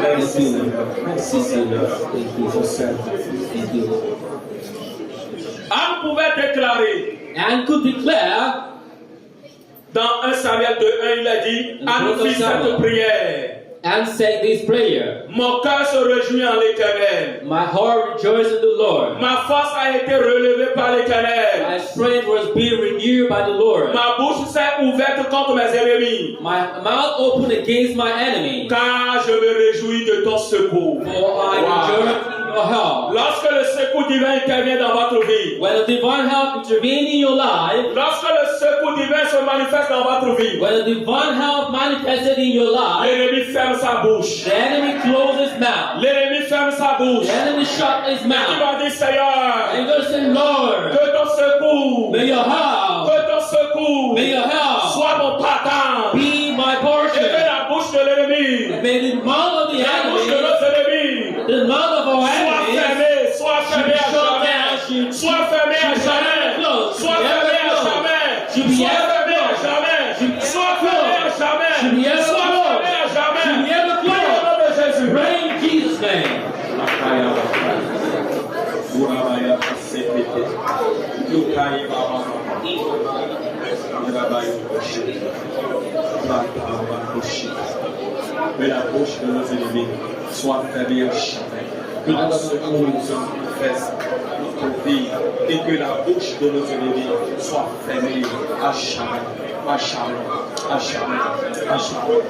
Merci, Seigneur. Merci, Seigneur. Thank you for serving. Thank you. Anne pouvait déclarer And could declare dans 1 Samuel 2:1, il a dit, Anne fit cette prière. and say this prayer. Mon cœur se réjouit en l'Éternel. My heart rejoices in the Lord. Ma force a été relevée par l'Éternel. My strength was being renewed by the Lord. Ma bouche s'est ouverte contre mes ennemis. My mouth opened against my enemy. Car je me réjouis de ton secours. For I rejoice in your help. Lorsque le secours divin intervient dans votre vie, When the divine help intervenes in your life, lorsque le secours divin se manifeste dans votre vie, when the divine help manifested in your life, l'ennemi ferme sa bouche. the enemy closes his mouth. L'ennemi ferme sa bouche. The enemy shut his Il mouth. va dire, Seigneur, And you say, Lord, que ton secours, may your help, que ton secours may your help soit mon pardon. be my Et que portion. la bouche de l'ennemi, May the mouth of the la bouche de enemy, nos ennemis, the mouth of our soit enemies, fermée, soit fermée à jamais. Soit fermée à jamais. Soit fermée à jamais. Soit fermée à jamais. Soit fermée à jamais. Soit fermée à jamais. Au nom de Jésus. pray in Jesus' name. Que la bouche de nos ennemis soit fermée à jamais. Que notre secours nous manifeste notre vie et que la bouche de nos ennemis soit fermée à jamais, à jamais, à jamais, à jamais,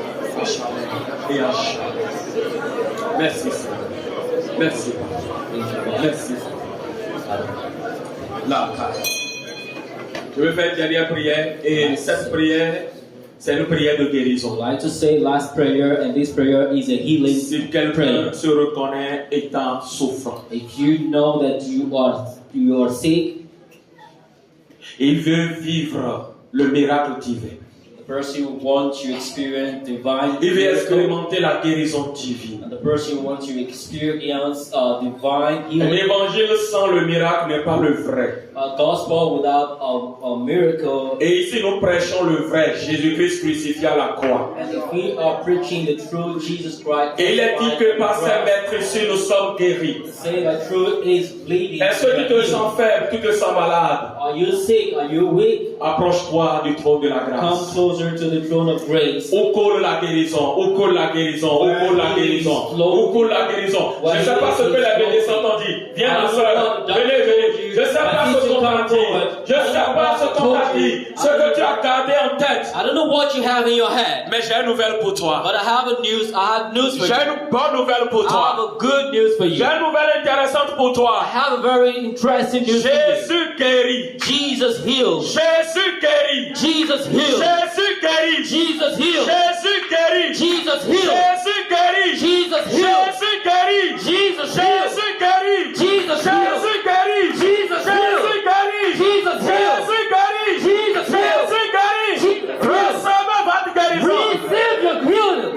à jamais et à jamais. Merci Seigneur. Merci Père. Merci Seigneur. Là, je vais faire une dernière prière et cette prière, c'est une prière de guérison. I'd like to say last prayer, and this prayer is a healing Si quelqu'un prayer. se reconnaît étant souffrant, If you know that you are sick, il veut vivre le miracle divin. the person who wants to experience divine Il veut miracle, expérimenter la guérison divine. and the person who wants to experience divine Un healing. évangile sans le miracle n'est pas le vrai. A gospel without a miracle. Et ici, nous prêchons le vrai, Jésus-Christ crucifié à la croix. And if we are preaching the true Jesus Christ, Et il est dit que par ses maîtres ici, nous sommes guéris. say that truth is bleeding. Est-ce que tu te sens faible, tu te sens malade? Are you sick? Are you weak? Approche-toi du trône de la Come grâce. closer to the throne of grace. Où coule la guérison? Où coule la guérison? Où coule la guérison? Où coule la guérison? Je ne sais pas ce que les bénédictions t'ont dit. Viens ma soeur. Venez. Je ne sais pas ce qu'on t'a dit. Je ne sais pas ce qu'on t'a dit. Ce que tu as gardé en tête. I don't know what you have in your head, Mais j'ai une nouvelle pour toi. but I have news for J'ai you. une bonne nouvelle pour I have toi. a good news for J'ai you. une nouvelle intéressante pour I toi. have a very interesting news for you. Jésus guérit. Jesus heals. Jésus guérit. Jesus heals. Jésus guérit. Jesus heals. Jésus guérit. Jesus heals. Jésus guérit. Jesus heals. Jésus guérit. Jesus heals. Jésus guérit. Jesus heals. Jésus guérit. Jesus heals. Jésus guérit. Jesus heals. Jésus guérit. Jesus heals. Jésus guérit. Jesus heals. Recevez votre guérison. Receive your healing.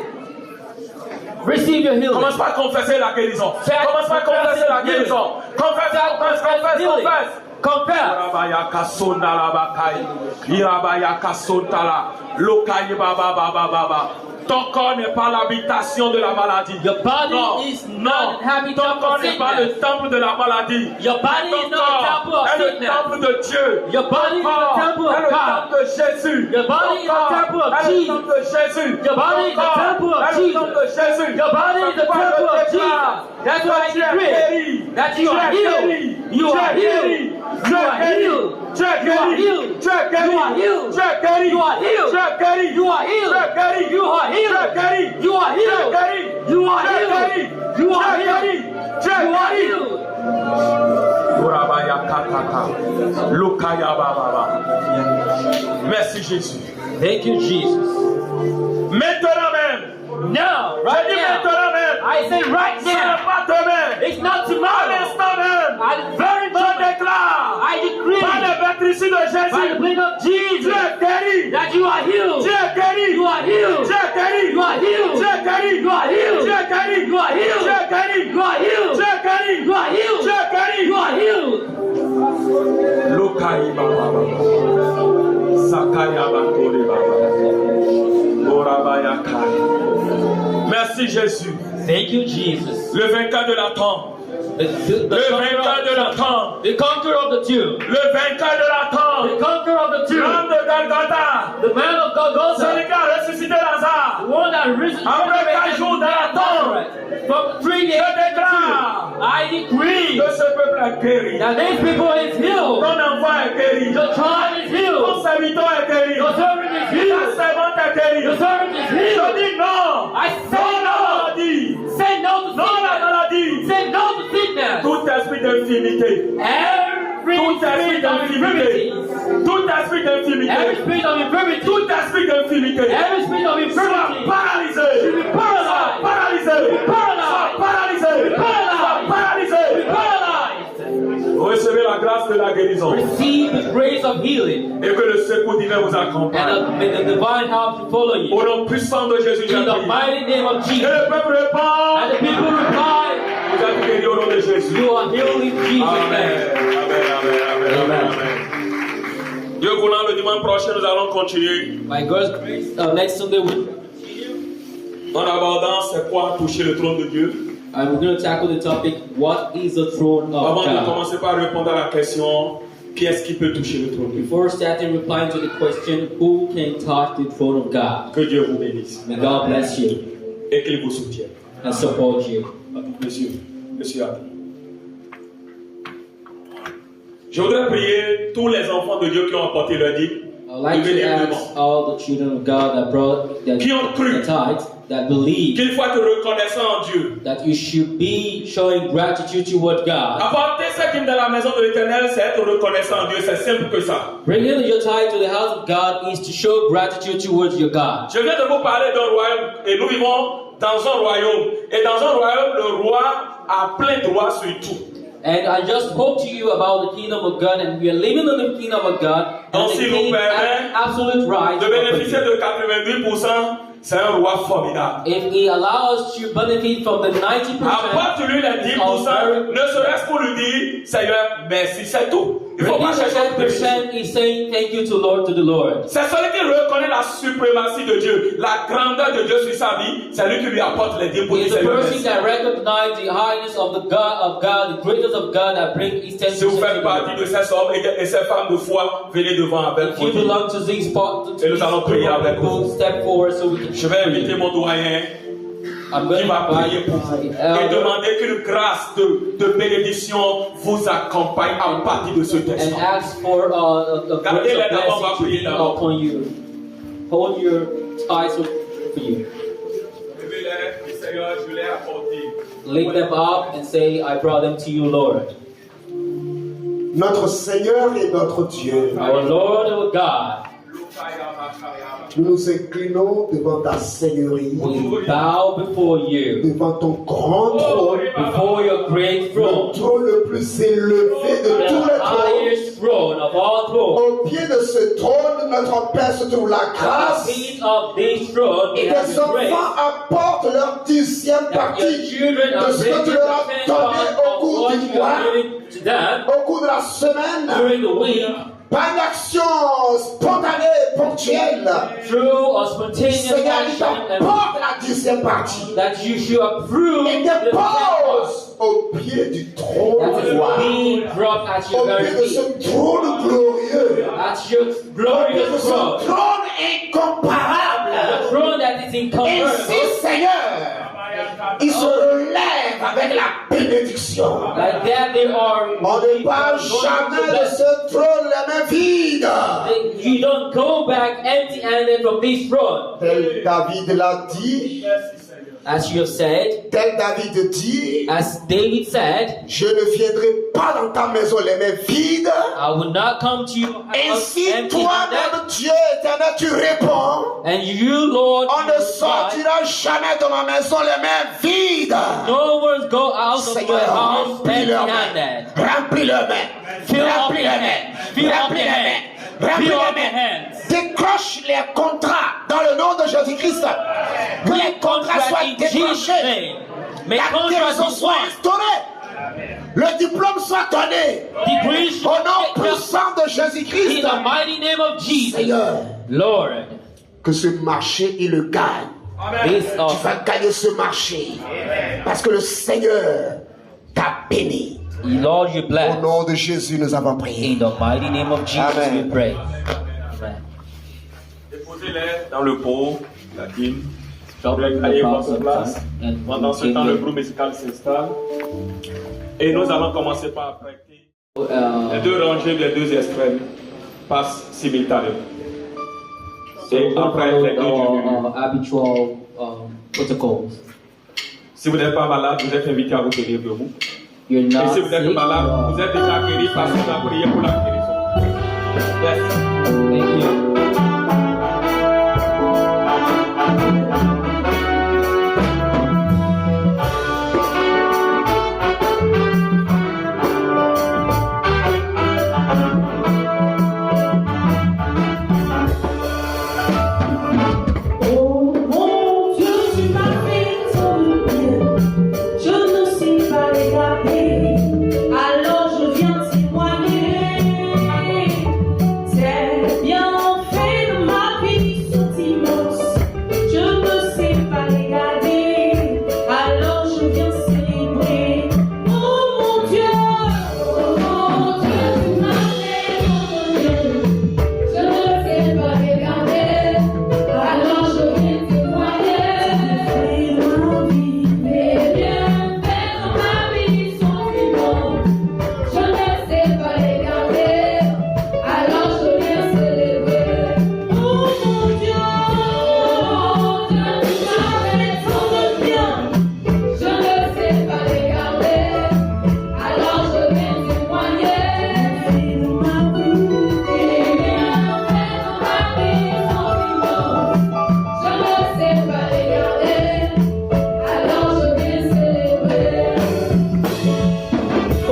Receive your healing. Commence par confesser la guérison. Commence par confesser la guérison. Confesse. Compare. Irabayaka sondalabakai. Irabayaka sondala. Lokai baba baba baba. Ton corps n'est pas l'habitation de la maladie. Your body Non, is non. not an habitat Ton corps of n'est pas le sickness. temple de la maladie. Your body Ton is not a temple corps of est le sickness. temple de Dieu. Your body is Ton a corps temple est of le God. temple de Jésus. Your body Ton is a corps temple of est le Jesus. temple de Jésus. Your body is a Ton corps temple of est le Jesus. temple de Jésus. Your body is a C'est pourquoi temple je of déclare Jesus. That's que why I tu es decree guéri. that you Tu are es healed. guéri. You Tu are es guéri. healed. You are healed. Tu es You are guéri. healed. Tu es guéri. You are healed. Tu es guéri. You are healed. Tu es guéri. You are healed. Tu es guéri. You are Tu es healed. guéri. You are Tu es healed. guéri. You are Tu es healed. guéri. You Tu are es guéri. healed. Tu es You are guéri. healed. Urabaya kataka. Lukaya baba. Merci Jésus. Thank you, Jesus. Maintenant même. Now, J'ai right dit now. maintenant même. I say right Ce n'est now. pas demain. It's not À tomorrow. l'instant même. At the very Je moment, déclare. I decree Par le baptême de by the Jésus. blood of Tu Jesus es guéri. that you are healed. Tu es guéri. You are healed. Tu es guéri. You are healed. Tu es guéri. You are healed. Tu es guéri. You are healed. Tu es guéri. You are healed. Tu es guéri. You are healed. Tu es guéri. You are healed. Lokai baba. Sakaya bakore baba. Orabaya kai. Merci Jésus. Thank you, Jesus. Le vainqueur de la tombe. The Le vainqueur de la tombe. the conqueror of the tomb. Le vainqueur de la The tombe. conqueror of the L'homme tomb. de Golgotha. The man of Golgotha. Celui qui a ressuscité Lazare. The one that risen Après 4 jours dans la tombe. from 3 days. Je déclare I decree que ce peuple est guéri. that this people is healed. Ton enfant est guéri. Your child is Ton healed. serviteur est guéri. Your servant is Ta healed. servante est guérie. Your servant is Je healed. dis non. I Non say la no. maladie. Say no to Non la sickness. maladie. Say no to sickness. Tout esprit d'infimité. Every Tout esprit spirit of d'infimité. infirmity. Tout esprit Every d'infimité. spirit of infirmity. Tout esprit d'infimité. Every spirit of Sois infirmity. paralysé. Should be paralyzed. Paralysé. Paralyzed. Sois paralysé. Paralyzed. Sois paralysé. Be paralyzed. Recevez la grâce de la guérison. Receive the grace of healing. Et que le secours divin vous accompagne. And may the divine help to follow you. Au nom puissant de Jésus, j'ai In the prié. mighty name of Et Jesus. le peuple répond. And the people reply, Vous êtes guéris au nom de Jésus. you are healed in Jesus' Amen. name. Amen. Amen. Amen. Amen. Dieu voulant, le dimanche prochain, nous allons continuer By God's grace, next Sunday en abordant c'est quoi toucher le trône de Dieu. we're going to tackle the topic, what is the throne of Avant de God? commencer par répondre à la question, qui est-ce qui peut toucher le trône de Dieu? Before starting replying to the question, who can touch the throne of God? Que Dieu vous bénisse May God bless you et qu'il vous soutienne. and support you. Monsieur Adam. Je voudrais prier tous les enfants de Dieu qui ont apporté leur dîme. I would like to ask all the children of God that brought that Qui ont cru. the tithe, that believe Qu'il faut être reconnaissant en Dieu. that you should be showing gratitude toward God. Apporter cette dîme dans la maison de l'Éternel, c'est être reconnaissant en Dieu. C'est simple que ça. Bringing your tithe to the house of God is to show gratitude towards your God. Je viens de vous parler d'un royaume et nous vivons dans un royaume. Et dans un royaume, le roi a plein droit sur tout. And I just spoke to you about the kingdom of God, and we are living in the kingdom of God, and Donc, the s'il nous king permet has absolute right. De bénéficier de 88%, c'est un roi formidable. If he allows us to benefit from the 90%, Apporte-lui les 10%, ne serait-ce pour lui dire, Seigneur, merci, c'est tout. Il ne faut pas chercher autre chose. 10% is saying thank you to the Lord. C'est celui qui reconnaît la suprématie de Dieu, la grandeur de Dieu sur sa vie, c'est lui qui lui apporte les 10% pour He dire is the Seigneur, person merci. that recognizes the highness of the greatness of God that brings his 10%. Si vous faites partie de ces hommes et ces femmes de foi, venez devant avec If you moi. belong to these Et nous allons prier avec vous. step forward so we can. Je vais inviter mon doyen I'm going qui to va prier invite pour vous my et elder demander qu'une grâce de bénédiction vous accompagne à partir de ce and texte. ask for a grace Gardez-les of d'abord, on va blessing prier to be d'abord. upon you. Hold your tithes for you. Levez-les, Seigneur, je l'ai apporté. Lift them up and say, I brought them to you, Lord. Notre Seigneur et notre Dieu, Our Lord, our God, nous nous inclinons devant ta Seigneurie, we bow before you, devant ton grand trône, before your great le throne, trône le plus élevé de tous the les trônes. highest throne of all thrones. Au pied de ce trône, notre Père se trouve la At the grâce. feet of this throne, we Et have tes the grace enfants apportent leur 10e that your partie children are de ce que bringing tu the leur as 10th donné part au of cours what du you are mois, giving to them au cours de la semaine, during the week par une action spontanée et ponctuelle. through a spontaneous Seigneur, il action and t'apporte la 10e partie. that you should approve Et the 10th part dépose au pied du trône that is roi, being dropped at au your pied very de feet, ce trône glorieux, at your au pied de glorious ce throne, trône the incomparable. throne that is incomparable. Ainsi, Seigneur, il se relève avec la bénédiction. Like that, they are. On ne parle jamais de don't go back empty-handed from this road. Tel David l'a dit, As you have said, tel David dit, as David said, je ne viendrai pas dans ta maison les mains vides. I will not come to your Et house si empty-handed. toi-même, Dieu éternel, tu réponds, And you, Lord, on ne God, sortira jamais de ma maison les mains vides. no one go out of my Seigneur, house remplis leurs mains. empty-handed. Remplis leurs mains. Fill up Remplis your leurs mains. hands. Fill up Remplis your leurs hands. mains. Remplis Fill leurs up your mains. hands. Décroche les contrats dans le nom de Jésus-Christ. Que les contrats Contract soient in Jesus' déclenchés. name. May La contract guérison be soit won. instaurée. Le diplôme soit donné. Degrees Au nom shall be puissant de in Jésus-Christ. the mighty name of Jesus. Seigneur, Lord, que ce marché, il le gagne. this Tu of vas gagner ce marché. Parce que le Seigneur t'a béni. Lord, you Au bless. nom de Jésus, nous avons prié. In the mighty name of Jesus, Amen. we pray. Amen. Déposez-les dans le pot, la dîme. Drop Vous in the allez box votre of place. time and Pendant ce give temps, le them, groupe musical s'installe. Et nous allons commencer par prêter. Les Uh, deux rangées des deux extrêmes passent simultanément. so Et après, les deux diminuent. our habitual protocols. Si vous n'êtes pas malade, vous êtes invité à vous tenir debout. You're Et not si vous êtes sick. malade, vous êtes déjà guéri parce qu'on a prié pour la guérison. Yes. Thank you. Oh mon Dieu, tu m'as fait tant de bien, je ne sais pas regarder, alors je viens témoigner. Tes bienfaits de ma vie sont immenses, je ne sais pas regarder, alors je viens célébrer. Oh mon Dieu, tu m'as fait tant de bien, je ne sais pas regarder. Alors je viens témoigner ma vie, les bienfaits dans ma vie sont immenses. Je ne sais pas les garder, alors je viens célébrer. Oh mon Dieu, tu m'as fait tant de bien. Je ne sais pas les garder, alors je viens témoigner ma vie, les bienfaits dans ma vie sont immenses. Je ne sais pas les garder, alors je viens célébrer. Oh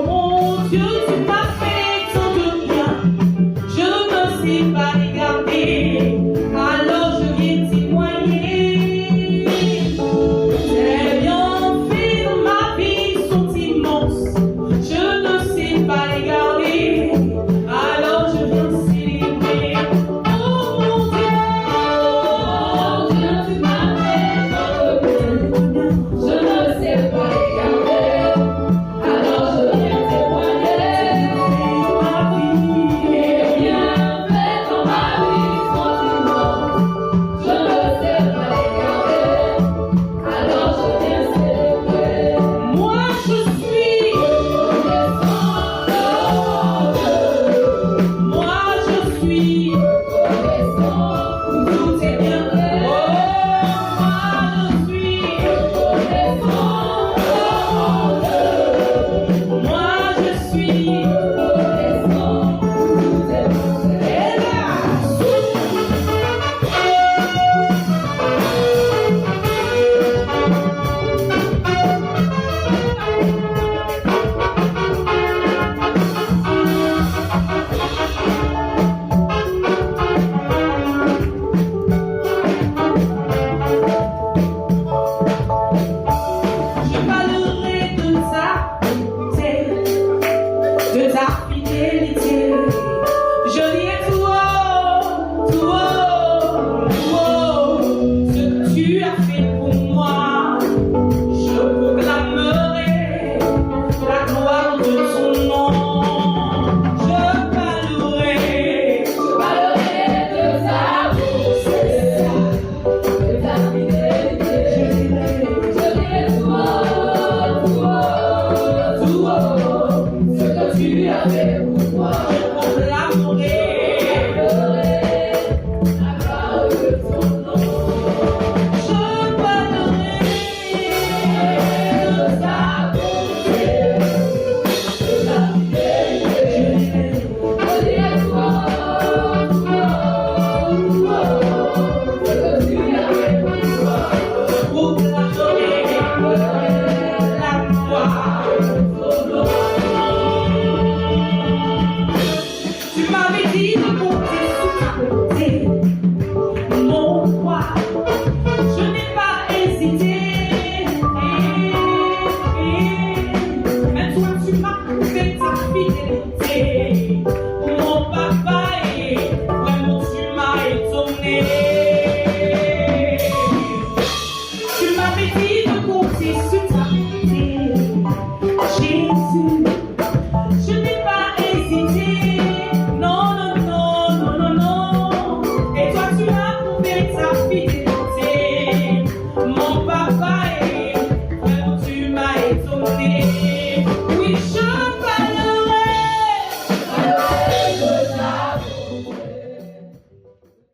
mon Dieu, tu m'as fait tant de bien, je ne sais pas les garder, alors je viens témoigner. Tes bienfaits dans ma vie sont immenses, je ne sais pas les garder, alors je viens célébrer. Oh mon Dieu, tu m'as fait tant de bien, je ne sais pas les garder, alors je viens témoigner. Ma vie, les bienfaits dans ma vie sont immenses, je ne sais pas les garder, alors je viens célébrer. Moi je suis reconnaissante, moi je suis reconnaissante pour tous tes bienfaits.